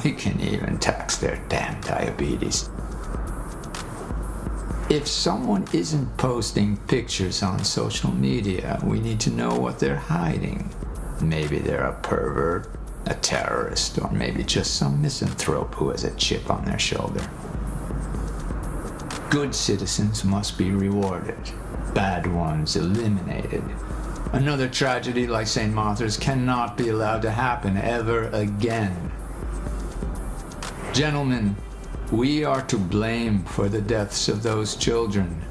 we can even tax their damn diabetes. If someone isn't posting pictures on social media, we need to know what they're hiding. Maybe they're a pervert, a terrorist, or maybe just some misanthrope who has a chip on their shoulder. Good citizens must be rewarded, bad ones eliminated. Another tragedy like St. Martha's cannot be allowed to happen ever again. Gentlemen, we are to blame for the deaths of those children.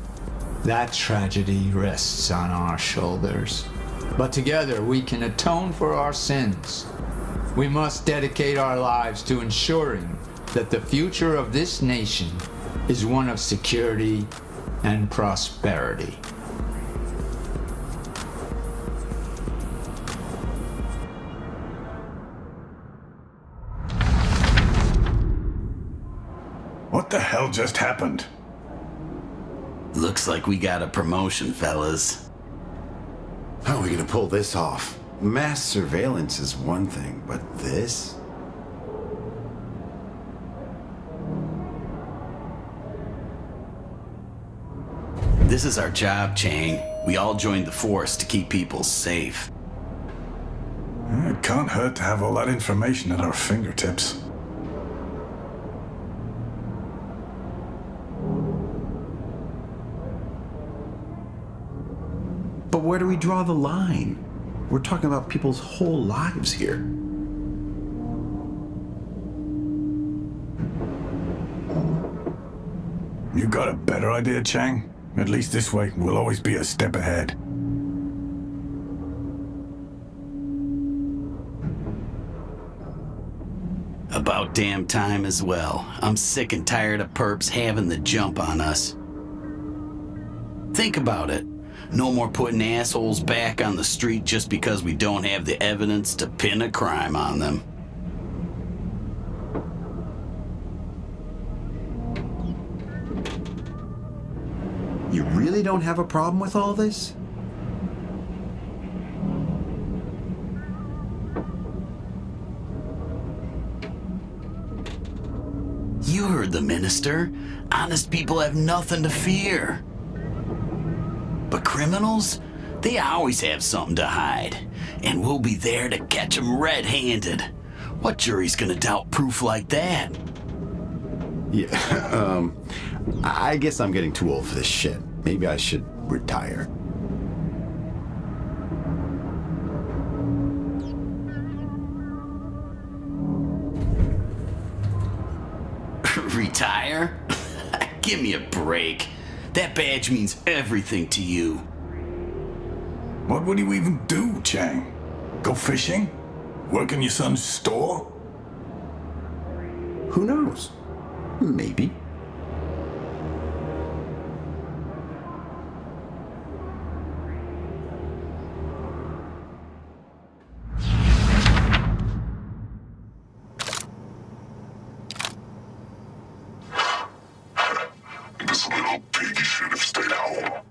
That tragedy rests on our shoulders. But together we can atone for our sins. We must dedicate our lives to ensuring that the future of this nation is one of security and prosperity. What the hell just happened? Looks like we got a promotion, fellas. How are we gonna pull this off? Mass surveillance is one thing, but this? This is our job, Chang. We all joined the force to keep people safe. It can't hurt to have all that information at our fingertips. But where do we draw the line? We're talking about people's whole lives here. You got a better idea, Chang? At least this way, we'll always be a step ahead. About damn time as well. I'm sick and tired of perps having the jump on us. Think about it. No more putting assholes back on the street just because we don't have the evidence to pin a crime on them. You really don't have a problem with all this? You heard the minister. Honest people have nothing to fear. But criminals, they always have something to hide. And we'll be there to catch them red-handed. What jury's gonna doubt proof like that? Yeah, I guess I'm getting too old for this shit. Maybe I should retire. Retire? Give me a break. That badge means everything to you. What would you even do, Chang? Go fishing? Work in your son's store? Who knows? Maybe. This little piggy should have stayed home.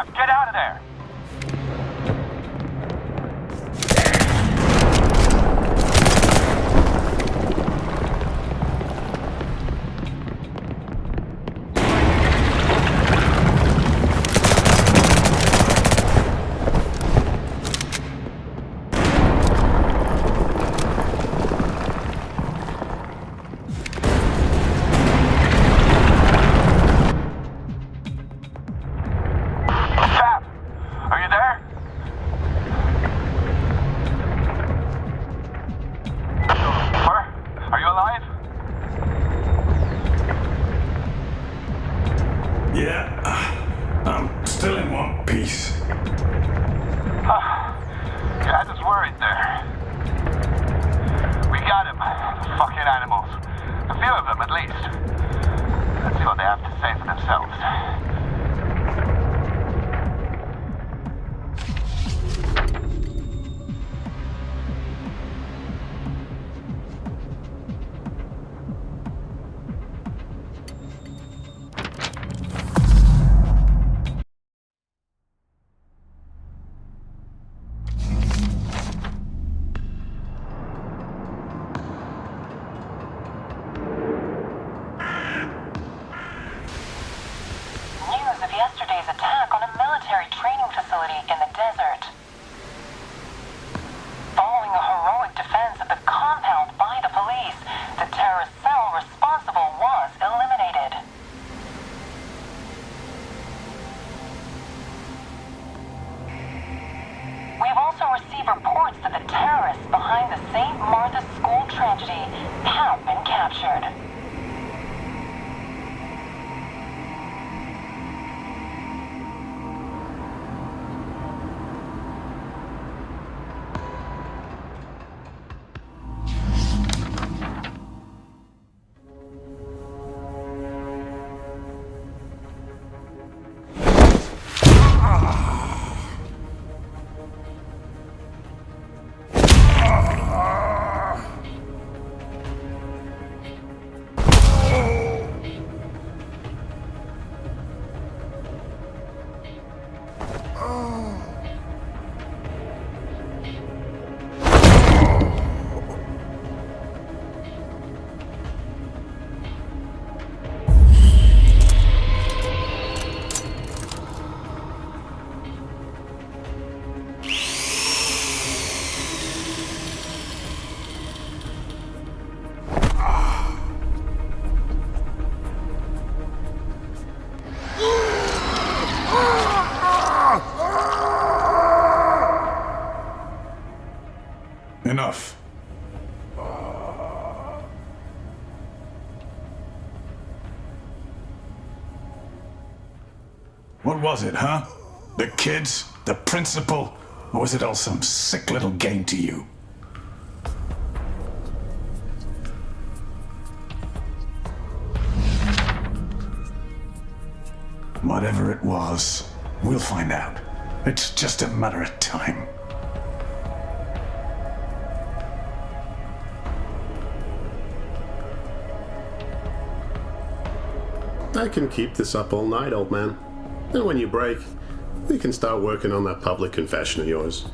Fab, get out of there! Enough. What was it, huh? The kids? The principal? Or was it all some sick little game to you? Whatever it was, we'll find out. It's just a matter of time. I can keep this up all night, old man. And when you break, we can start working on that public confession of yours.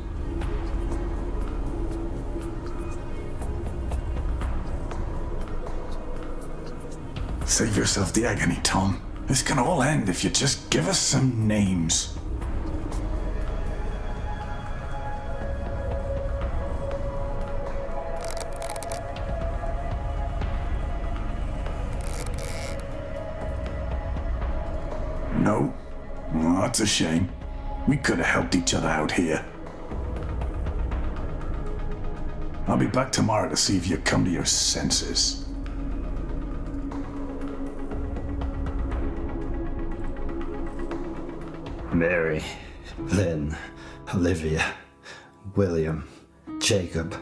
Save yourself the agony, Tom. This can all end if you just give us some names. No? Well, that's a shame. We could have helped each other out here. I'll be back tomorrow to see if you come to your senses. Mary, Lynn, Olivia, William, Jacob.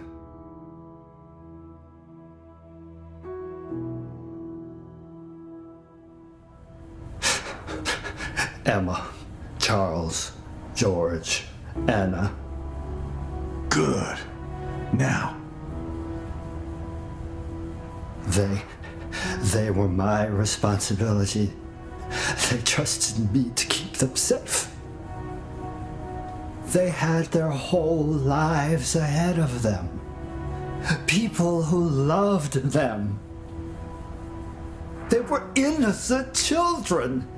Emma, Charles, George, Anna. Good. Now. They were my responsibility. They trusted me to keep them safe. They had their whole lives ahead of them. People who loved them. They were innocent children.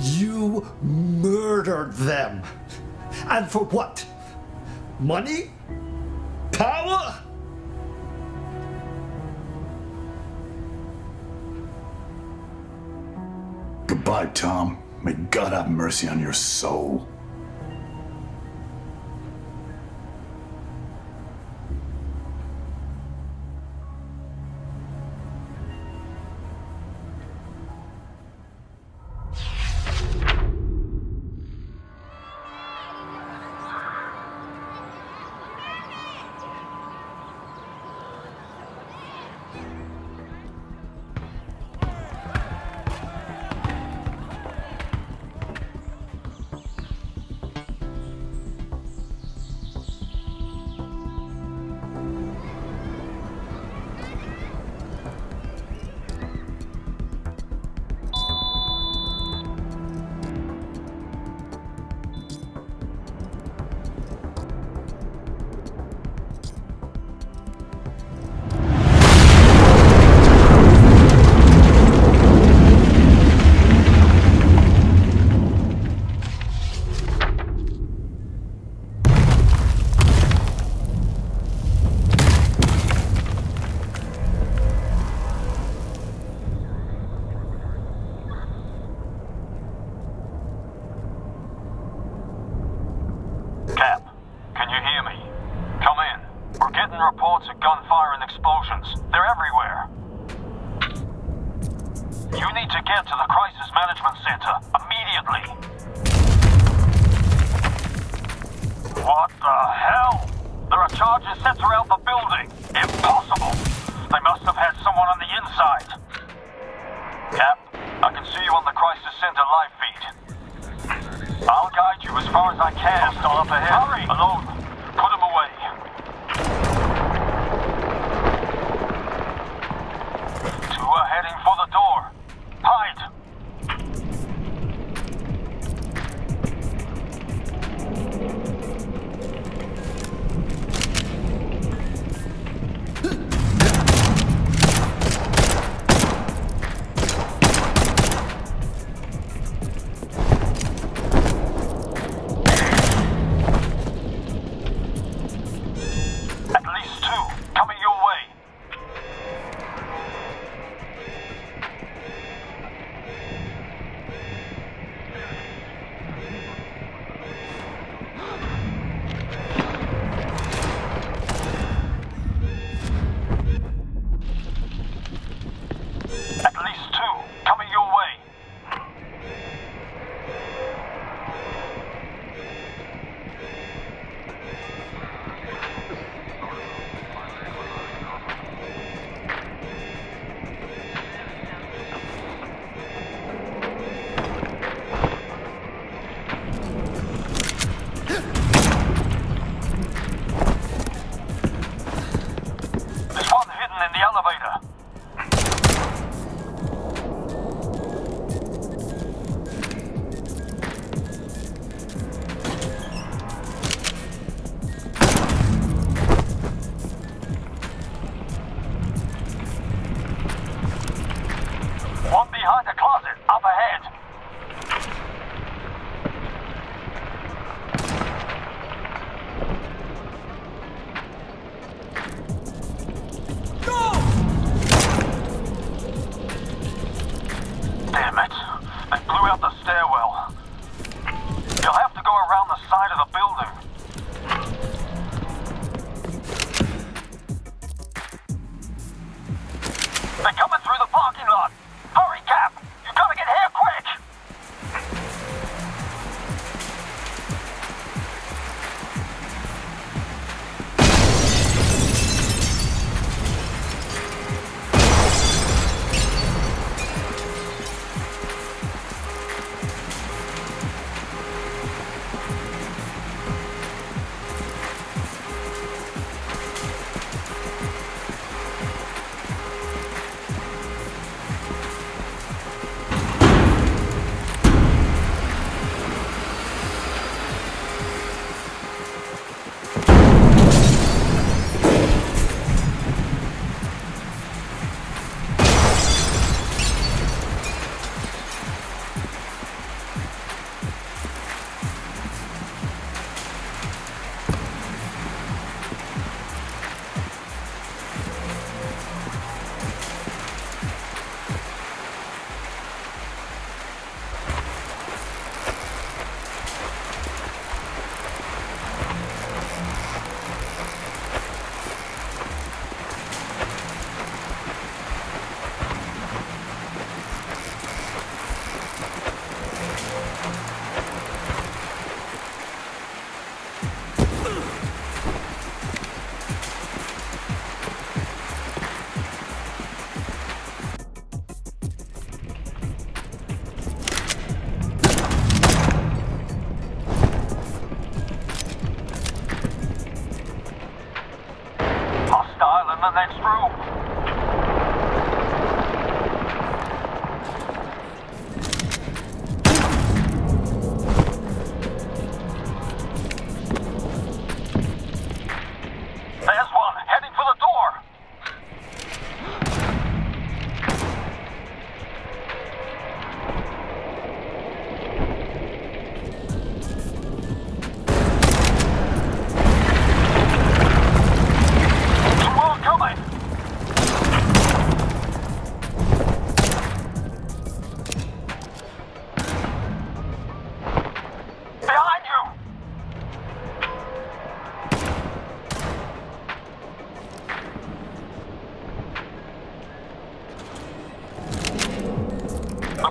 You murdered them. And for what? Money? Power? Goodbye, Tom. May God have mercy on your soul.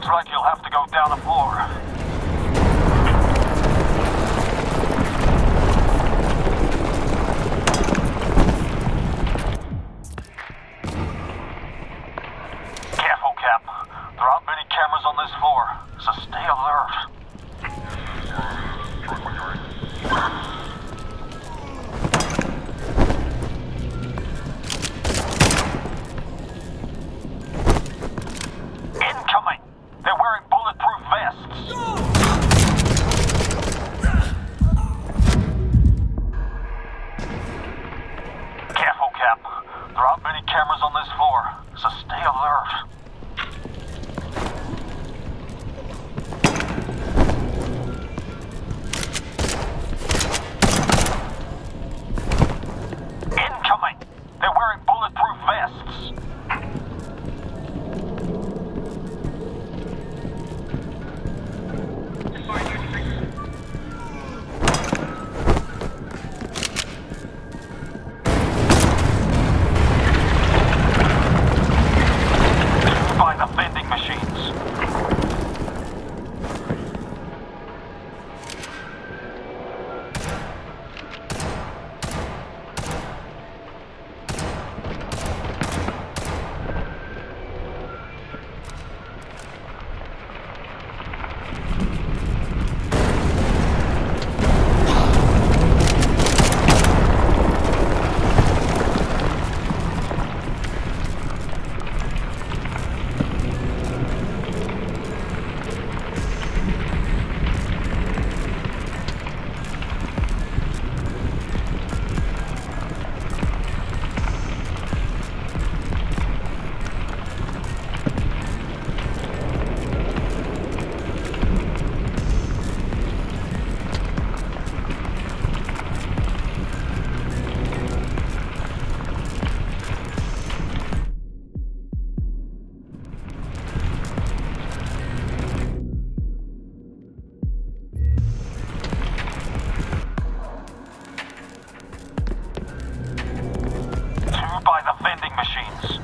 Looks like you'll have to go down a floor. Careful, Cap. There aren't many cameras on this floor, so stay alert. Incoming! They're wearing bulletproof vests! Careful, Cap. There aren't many cameras on this floor, so stay alert. Incoming! They're wearing bulletproof vests! By the vending machines. By the vending machines.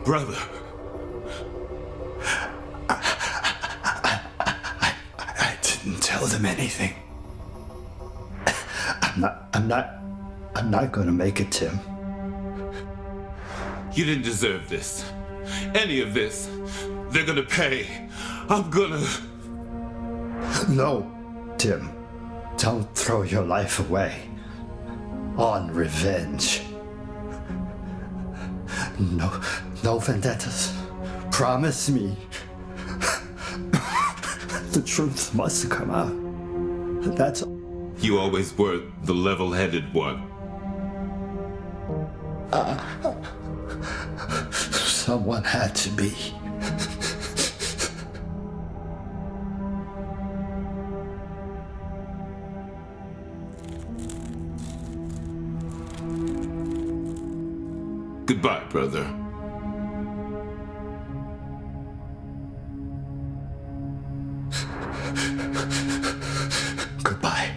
Brother. I didn't tell them anything. I'm not gonna make it, Tim. You didn't deserve this. Any of this. They're gonna pay. I'm gonna... No, Tim. Don't throw your life away on revenge. No vendettas. Promise me. The truth must come out. That's... You always were the level-headed one. Someone had to be. Goodbye, brother. Goodbye.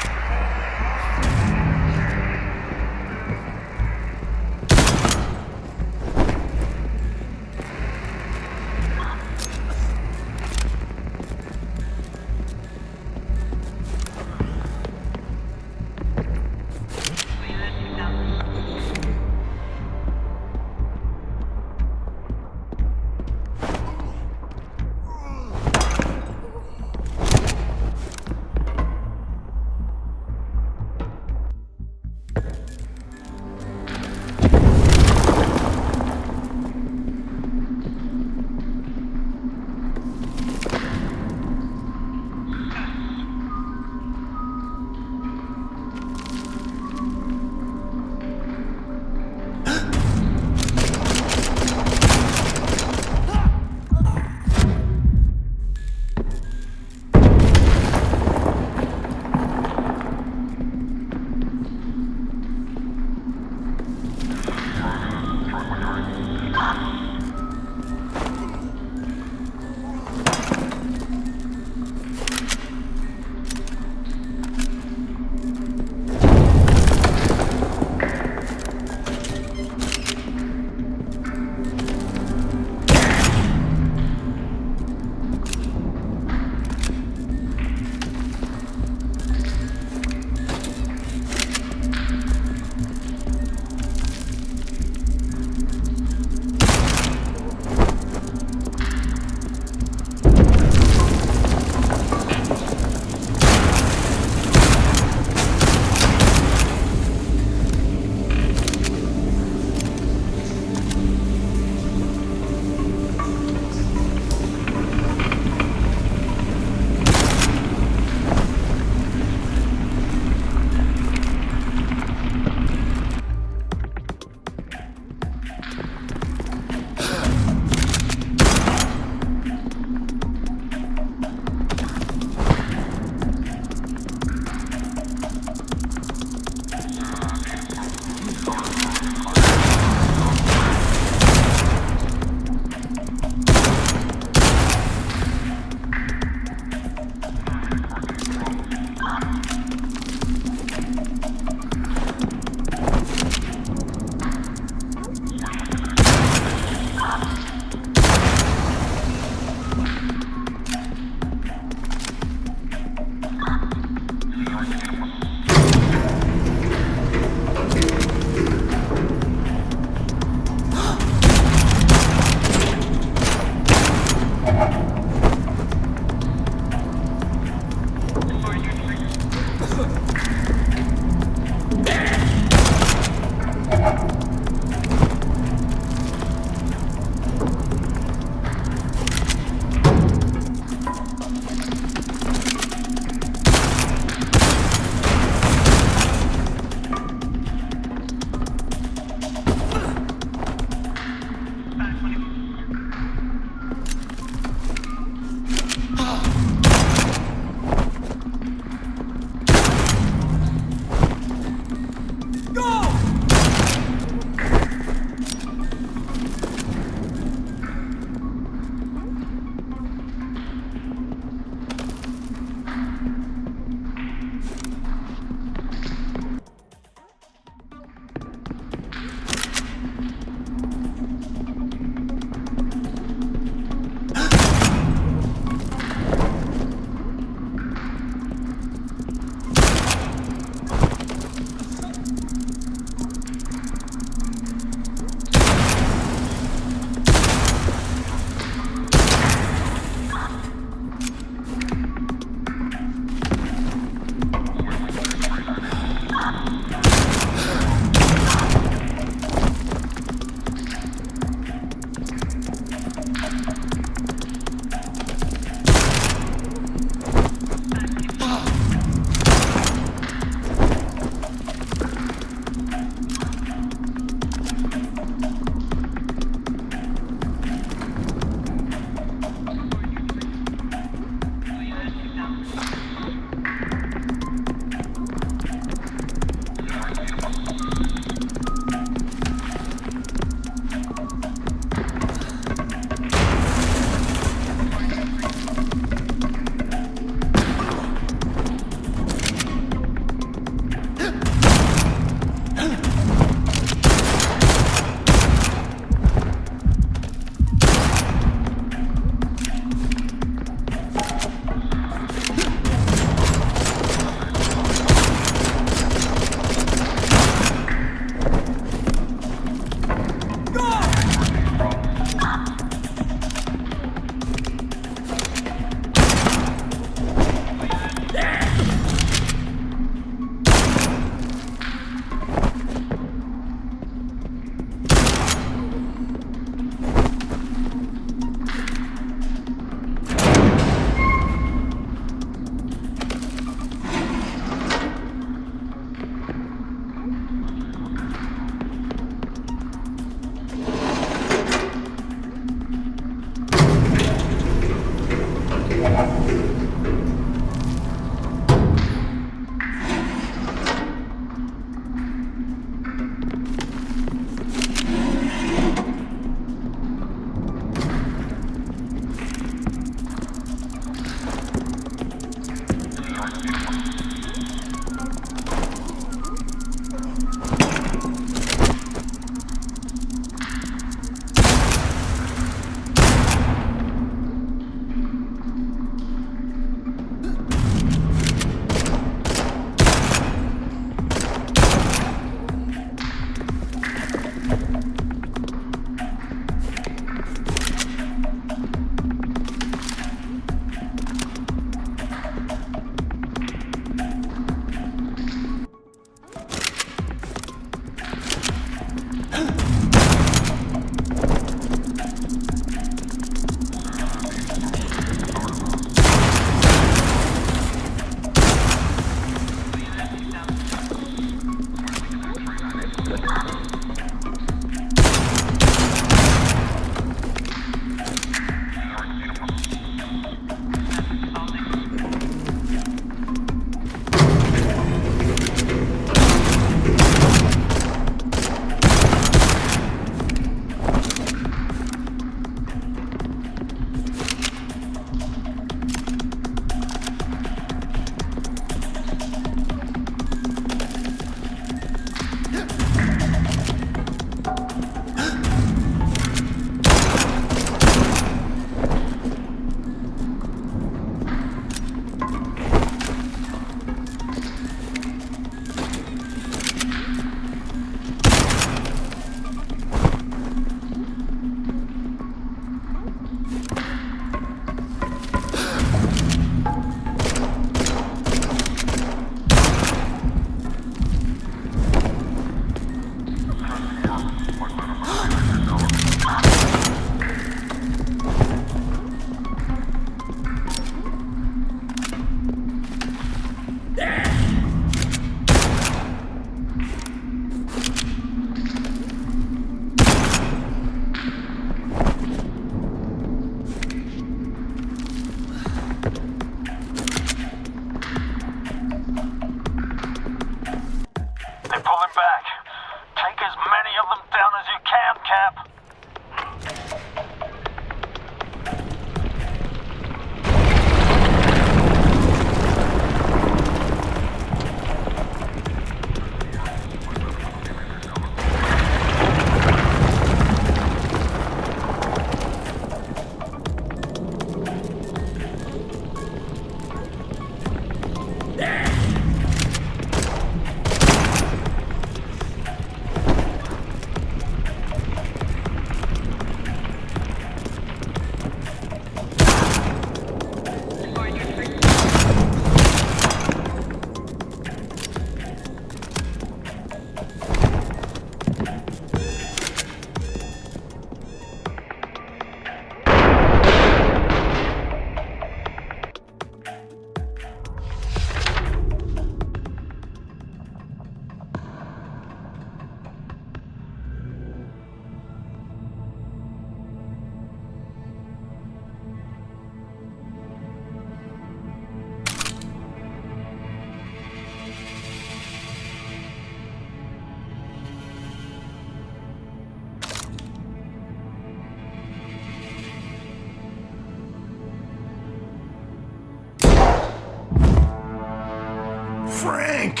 Frank!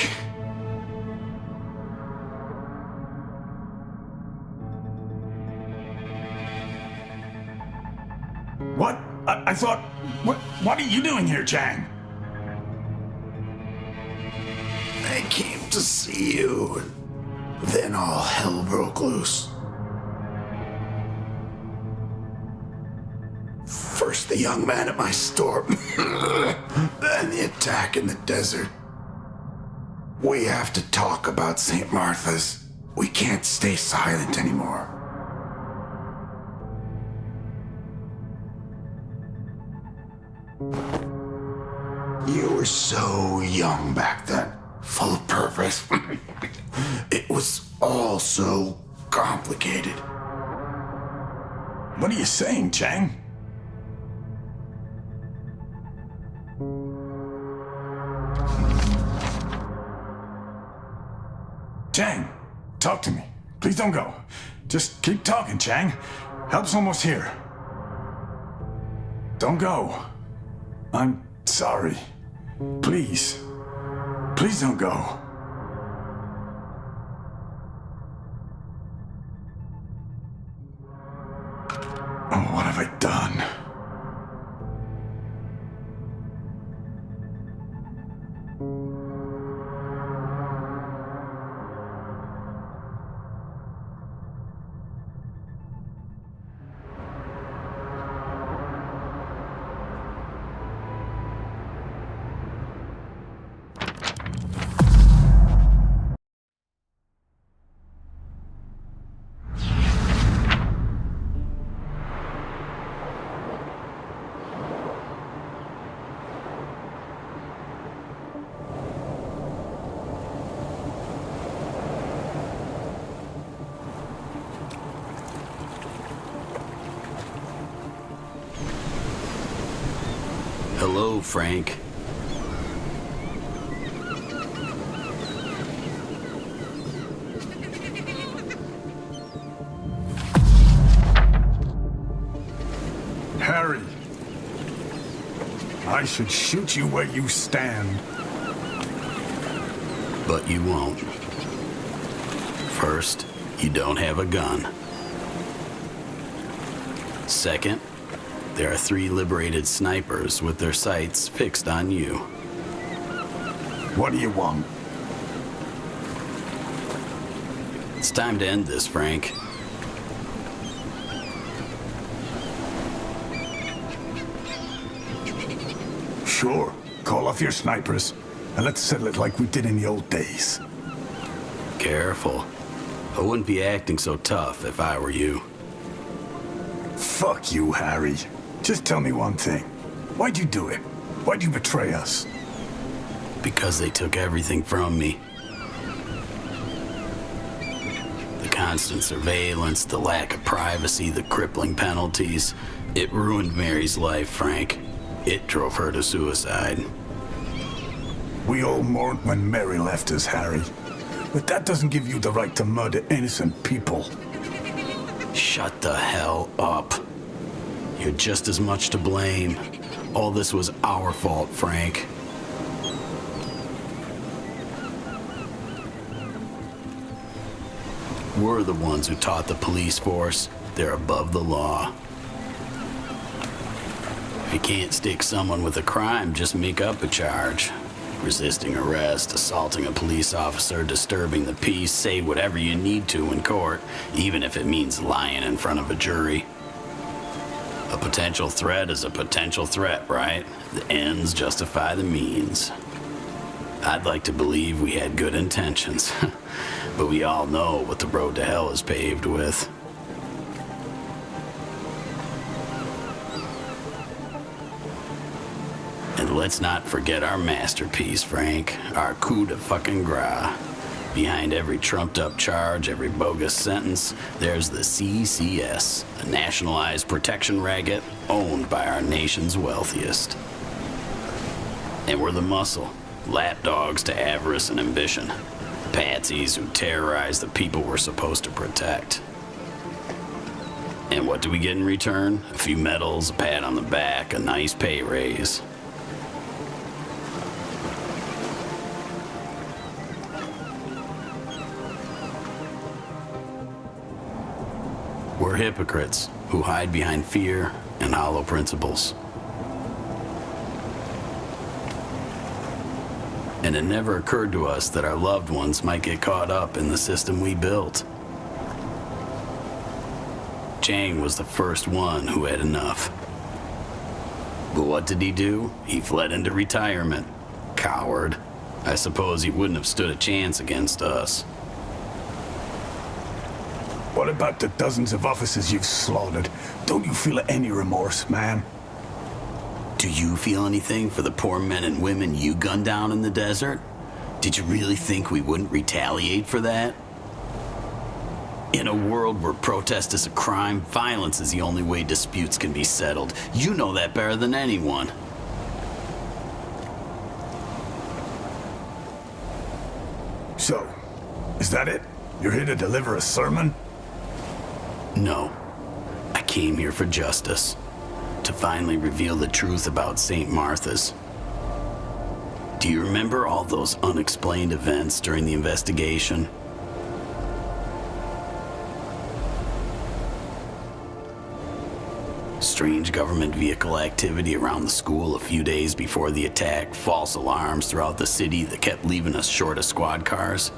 What? I thought... What are you doing here, Chang? I came to see you. Then all hell broke loose. First the young man at my store, then the attack in the desert. We have to talk about St. Martha's. We can't stay silent anymore. You were so young back then, full of purpose. It was all so complicated. What are you saying, Chang? Chang, talk to me. Please don't go. Just keep talking, Chang. Help's almost here. Don't go. I'm sorry. Please. Please don't go. Oh, what have I done? Hello, Frank. Harry. I should shoot you where you stand. But you won't. First, you don't have a gun. Second, there are 3 liberated snipers with their sights fixed on you. What do you want? It's time to end this, Frank. Sure, call off your snipers, and let's settle it like we did in the old days. Careful. I wouldn't be acting so tough if I were you. Fuck you, Harry. Just tell me one thing. Why'd you do it? Why'd you betray us? Because they took everything from me. The constant surveillance, the lack of privacy, the crippling penalties. It ruined Mary's life, Frank. It drove her to suicide. We all mourned when Mary left us, Harry. But that doesn't give you the right to murder innocent people. Shut the hell up. You're just as much to blame. All this was our fault, Frank. We're the ones who taught the police force they're above the law. If you can't stick someone with a crime, just make up a charge. Resisting arrest, assaulting a police officer, disturbing the peace, say whatever you need to in court, even if it means lying in front of a jury. A potential threat is a potential threat, right? The ends justify the means. I'd like to believe we had good intentions, but we all know what the road to hell is paved with. And let's not forget our masterpiece, Frank. Our coup de fucking grace. Behind every trumped-up charge, every bogus sentence, there's the CCS, a nationalized protection racket owned by our nation's wealthiest. And we're the muscle, lapdogs to avarice and ambition, patsies who terrorize the people we're supposed to protect. And what do we get in return? A few medals, a pat on the back, a nice pay raise. We're hypocrites who hide behind fear and hollow principles. And it never occurred to us that our loved ones might get caught up in the system we built. Chang was the first one who had enough. But what did he do? He fled into retirement. Coward. I suppose he wouldn't have stood a chance against us. What about the dozens of officers you've slaughtered? Don't you feel any remorse, man? Do you feel anything for the poor men and women you gunned down in the desert? Did you really think we wouldn't retaliate for that? In a world where protest is a crime, violence is the only way disputes can be settled. You know that better than anyone. So, is that it? You're here to deliver a sermon? No. I came here for justice. To finally reveal the truth about St. Martha's. Do you remember all those unexplained events during the investigation? Strange government vehicle activity around the school a few days before the attack, false alarms throughout the city that kept leaving us short of squad cars.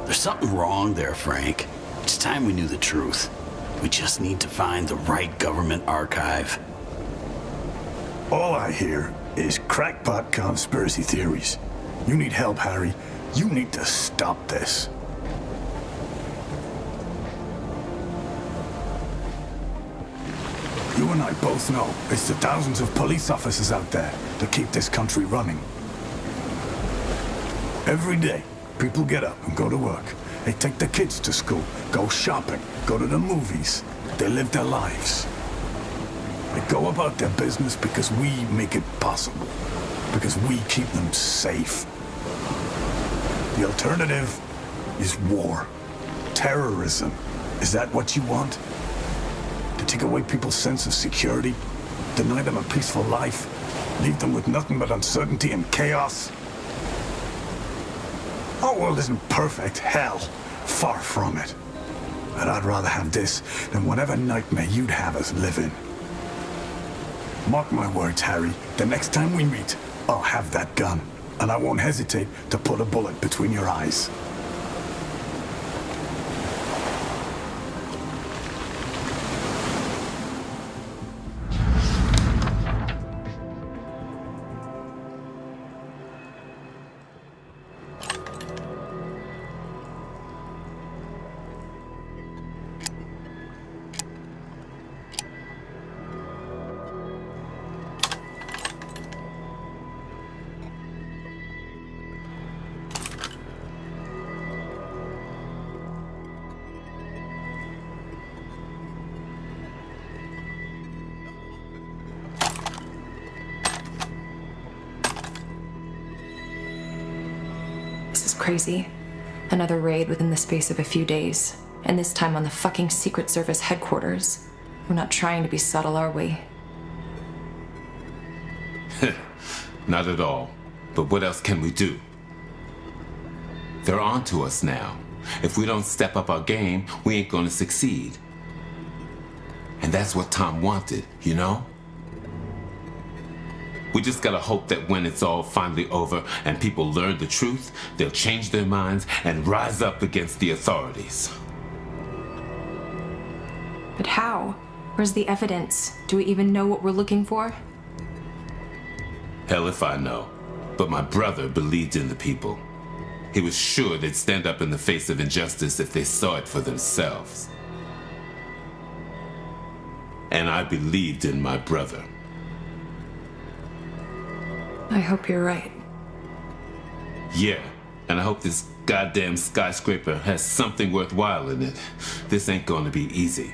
There's something wrong there, Frank. It's time we knew the truth. We just need to find the right government archive. All I hear is crackpot conspiracy theories. You need help, Harry. You need to stop this. You and I both know it's the thousands of police officers out there that keep this country running. Every day, people get up and go to work. They take their kids to school, go shopping, go to the movies. They live their lives. They go about their business because we make it possible. Because we keep them safe. The alternative is war. Terrorism. Is that what you want? To take away people's sense of security? Deny them a peaceful life? Leave them with nothing but uncertainty and chaos? Our world isn't perfect, hell. Far from it. But I'd rather have this than whatever nightmare you'd have us live in. Mark my words, Harry. The next time we meet, I'll have that gun. And I won't hesitate to put a bullet between your eyes. Crazy. Another raid within the space of a few days, and this time on the fucking Secret Service headquarters. We're not trying to be subtle, are we? Not at all. But what else can we do? They're on to us now. If we don't step up our game, we ain't gonna succeed. And that's what Tom wanted, you know? We just gotta hope that when it's all finally over and people learn the truth, they'll change their minds and rise up against the authorities. But how? Where's the evidence? Do we even know what we're looking for? Hell if I know. But my brother believed in the people. He was sure they'd stand up in the face of injustice if they saw it for themselves. And I believed in my brother. I hope you're right. Yeah, and I hope this goddamn skyscraper has something worthwhile in it. This ain't gonna be easy.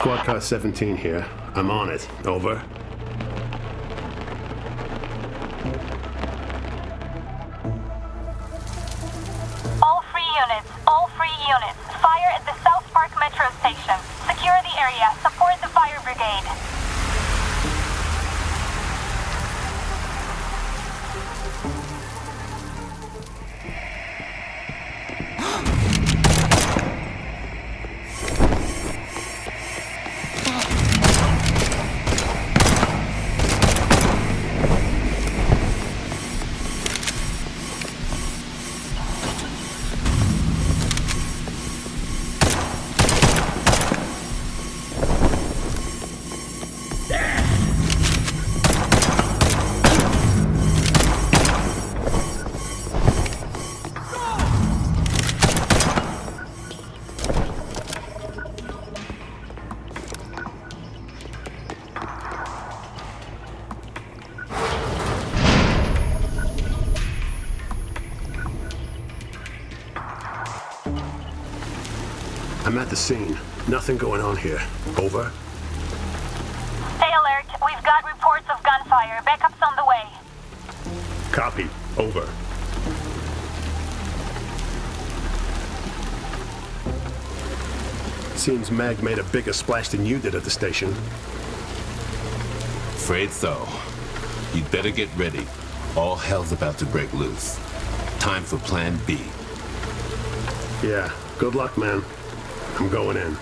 Squad car 17 here. I'm on it. Over. All free units. Fire at the South Park Metro Station. Secure the area. Support the fire brigade. I'm at the scene. Nothing going on here. Over. Stay alert. We've got reports of gunfire. Backup's on the way. Copy. Over. Seems Meg made a bigger splash than you did at the station. Afraid so. You'd better get ready. All hell's about to break loose. Time for Plan B. Yeah. Good luck, man. I'm going in.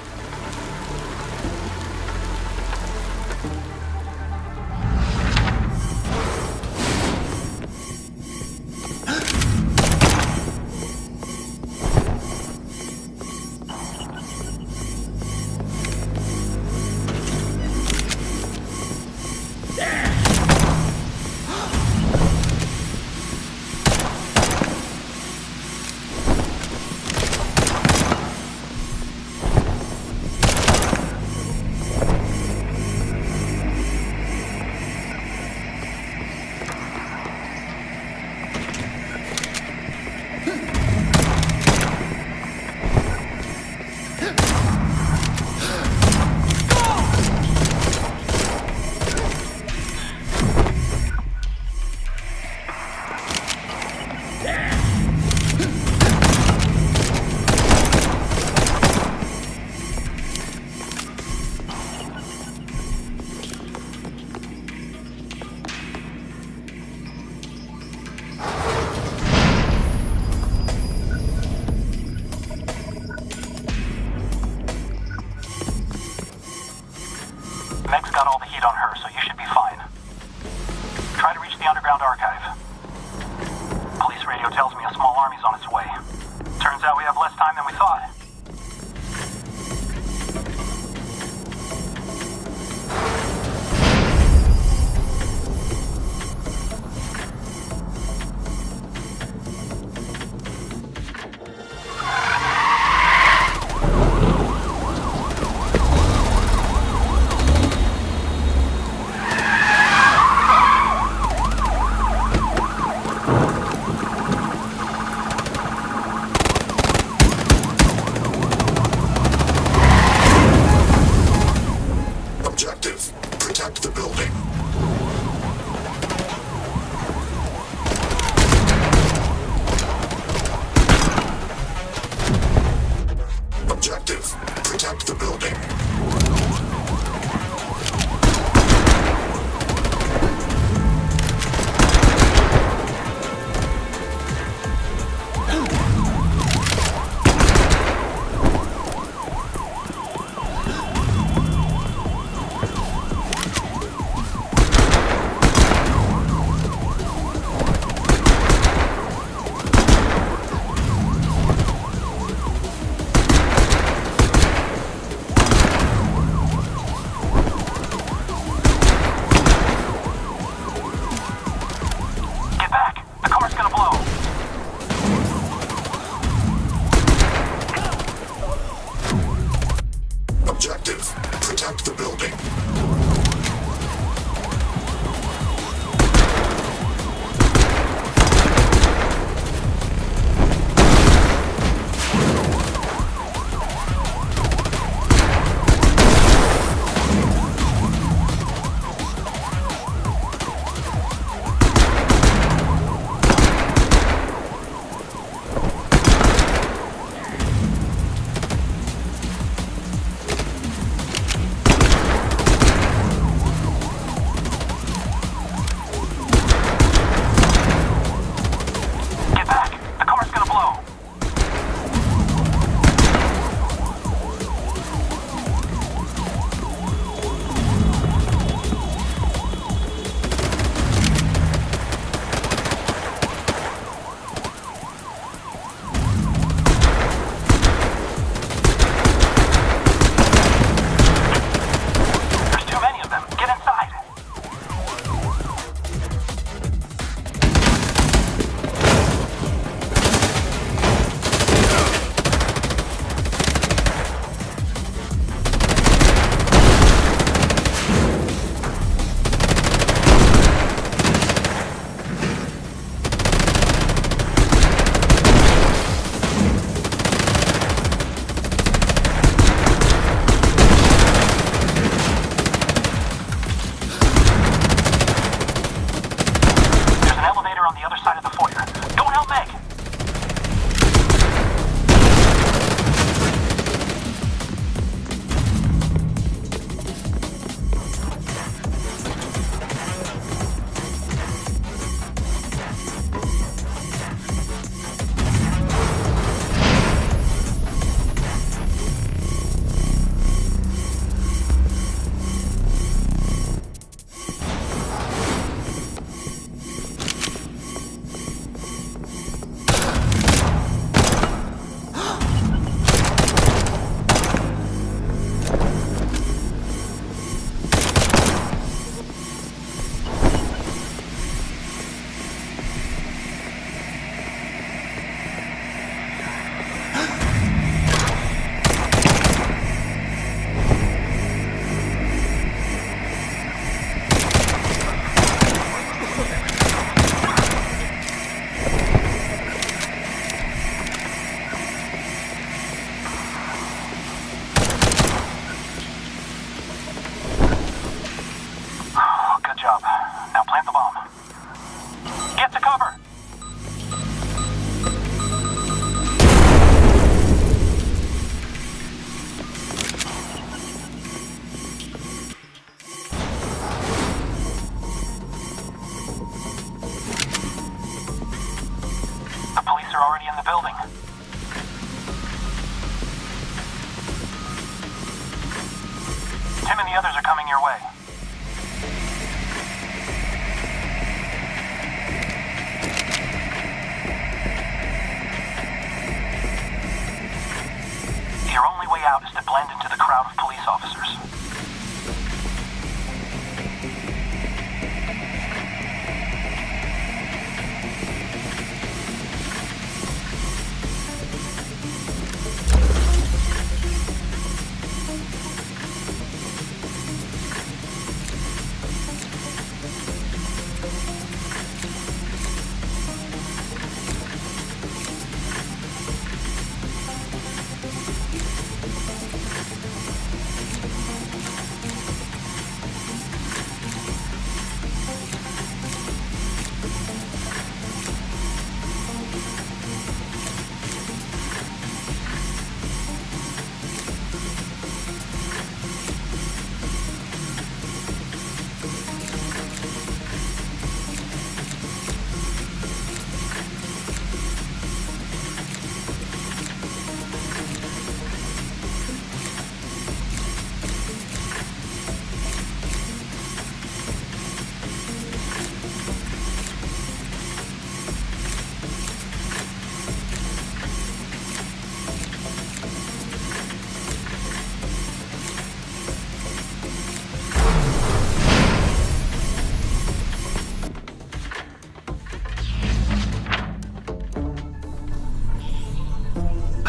on the other side of the foyer. Go and help Meg!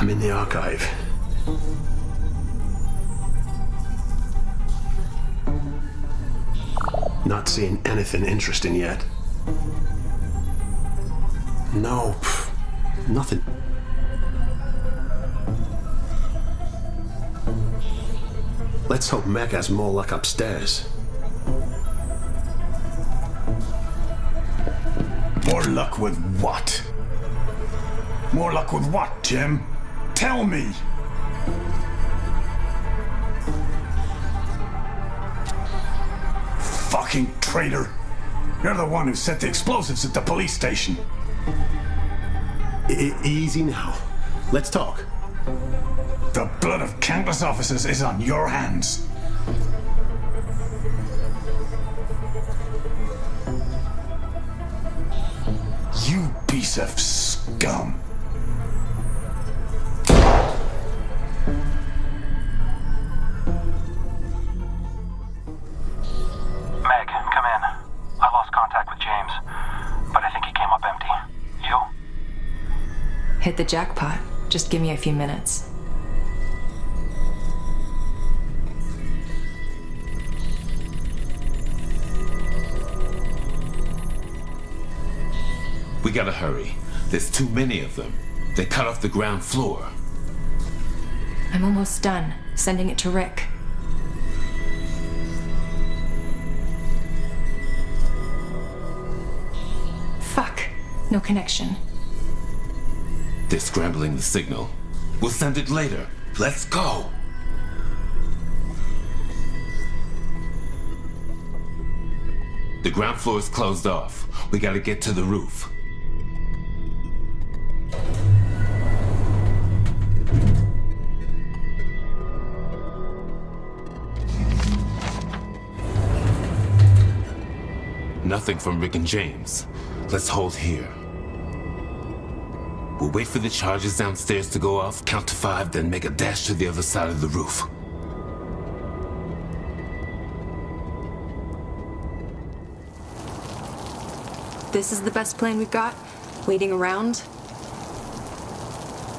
I'm in the archive. Not seeing anything interesting yet. No, nothing. Let's hope Meg has more luck upstairs. More luck with what? More luck with what, Jim? Tell me! Fucking traitor! You're the one who set the explosives at the police station. Easy now. Let's talk. The blood of countless officers is on your hands. You piece of scum. Meg, come in. I lost contact with James, but I think he came up empty. You? Hit the jackpot. Just give me a few minutes. We gotta hurry. There's too many of them. They cut off the ground floor. I'm almost done. Sending it to Rick. Fuck. No connection. They're scrambling the signal. We'll send it later. Let's go! The ground floor is closed off. We gotta get to the roof. Nothing from Rick and James. Let's hold here. We'll wait for the charges downstairs to go off, count to 5, then make a dash to the other side of the roof. This is the best plan we've got? Waiting around?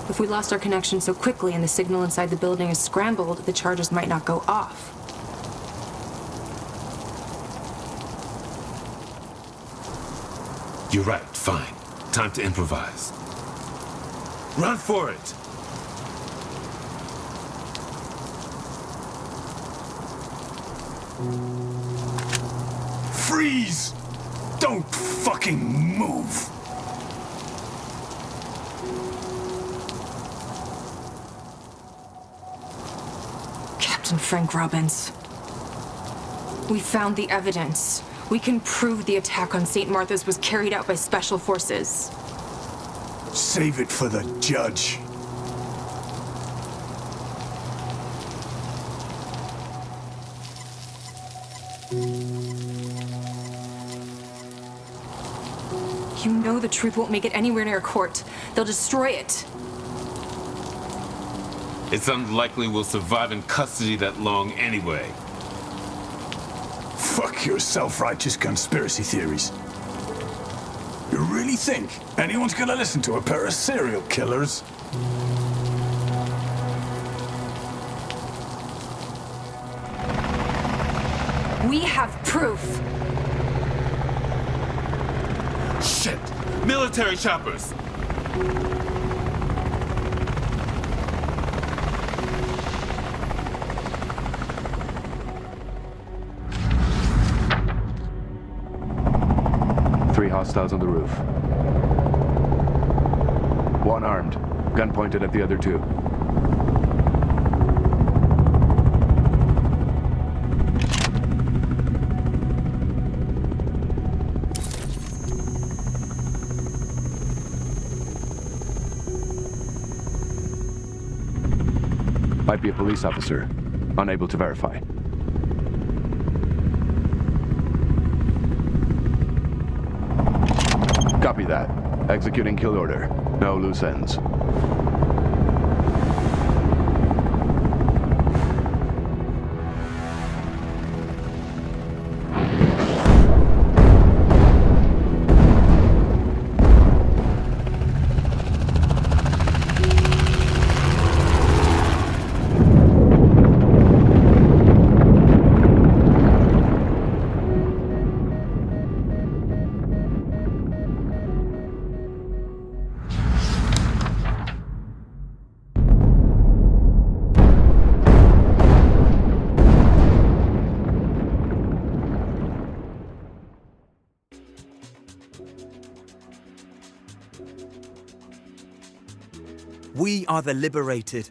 If we lost our connection so quickly and the signal inside the building is scrambled, the charges might not go off. You're right, fine. Time to improvise. Run for it! Freeze! Don't fucking move! Captain Frank Robbins. We found the evidence. We can prove the attack on St. Martha's was carried out by special forces. Save it for the judge. You know the truth won't make it anywhere near court. They'll destroy it. It's unlikely we'll survive in custody that long anyway. Fuck your self-righteous conspiracy theories. You really think anyone's gonna listen to a pair of serial killers? We have proof. Shit! Military choppers! Three hostiles on the roof. One armed. Gun pointed at the other two. Might be a police officer. Unable to verify. Copy that. Executing kill order. No loose ends. We are the Liberated.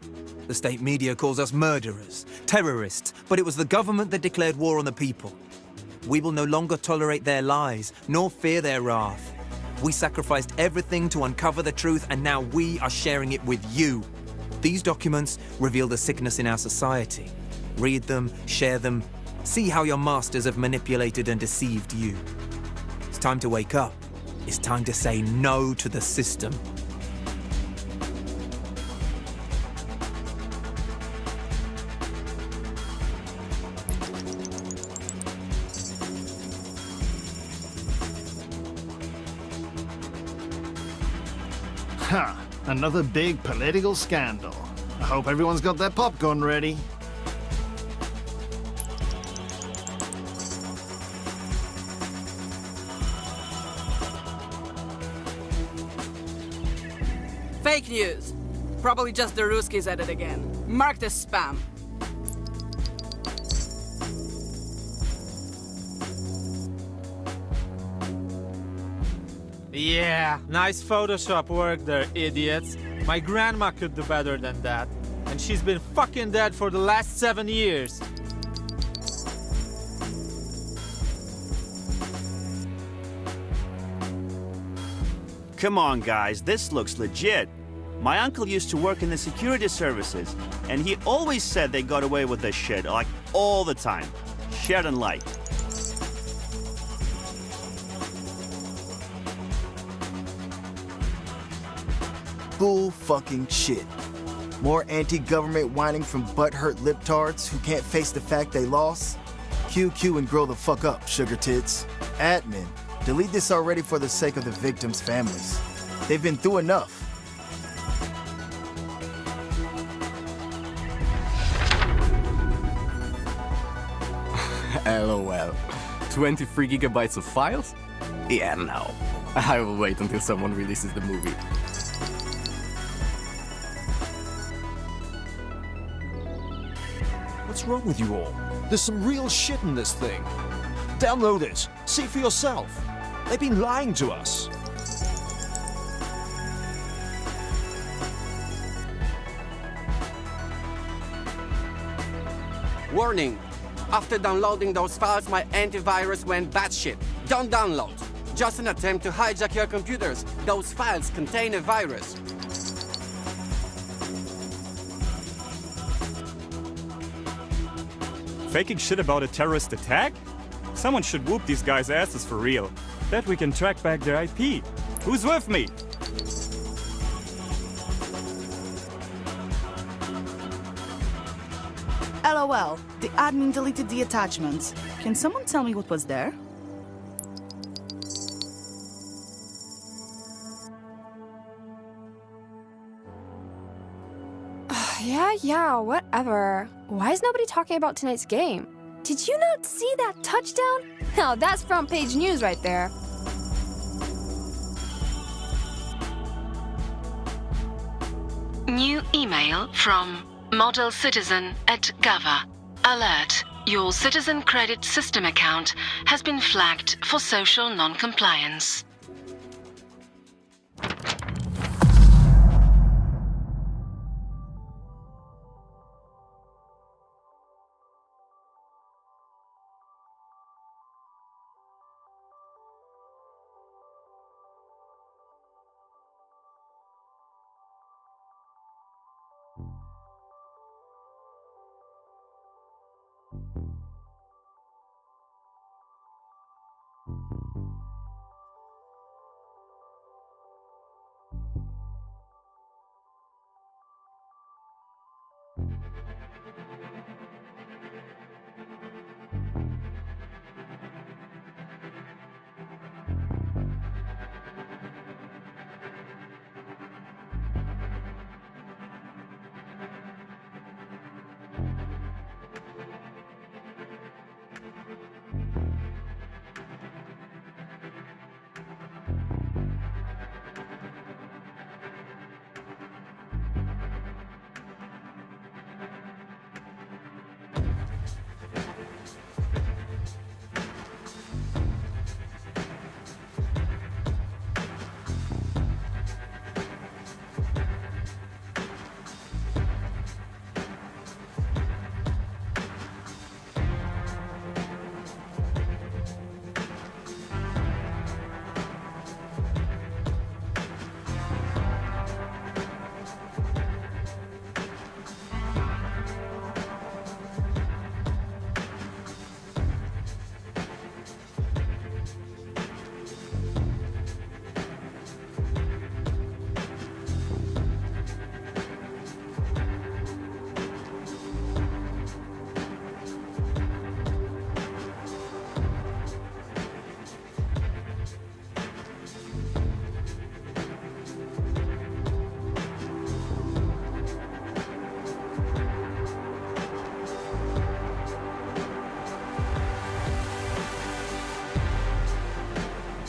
The state media calls us murderers, terrorists, but it was the government that declared war on the people. We will no longer tolerate their lies, nor fear their wrath. We sacrificed everything to uncover the truth, and now we are sharing it with you. These documents reveal the sickness in our society. Read them, share them, see how your masters have manipulated and deceived you. It's time to wake up. It's time to say no to the system. Huh, another big political scandal. I hope everyone's got their popcorn ready. Fake news. Probably just the Ruskies at it again. Marked as spam. Yeah, nice Photoshop work there, idiots. My grandma could do better than that. And she's been fucking dead for the last 7 years. Come on, guys, this looks legit. My uncle used to work in the security services, and he always said they got away with this shit, like, all the time. Shared and liked. Bull fucking shit. More anti-government whining from butthurt libtards who can't face the fact they lost? QQ and grow the fuck up, sugar tits. Admin, delete this already for the sake of the victims' families. They've been through enough. LOL. 23 gigabytes of files? Yeah, no. I will wait until someone releases the movie. What's wrong with you all? There's some real shit in this thing. Download it. See for yourself. They've been lying to us. Warning! After downloading those files, my antivirus went batshit. Don't download. Just an attempt to hijack your computers. Those files contain a virus. Faking shit about a terrorist attack? Someone should whoop these guys' asses for real. Bet we can track back their IP. Who's with me? LOL, the admin deleted the attachments. Can someone tell me what was there? Yeah, whatever. Why is nobody talking about tonight's game? Did you not see that touchdown? Now that's front page news right there. New email from Model Citizen at Gava. Alert. Your Citizen Credit System account has been flagged for social non-compliance.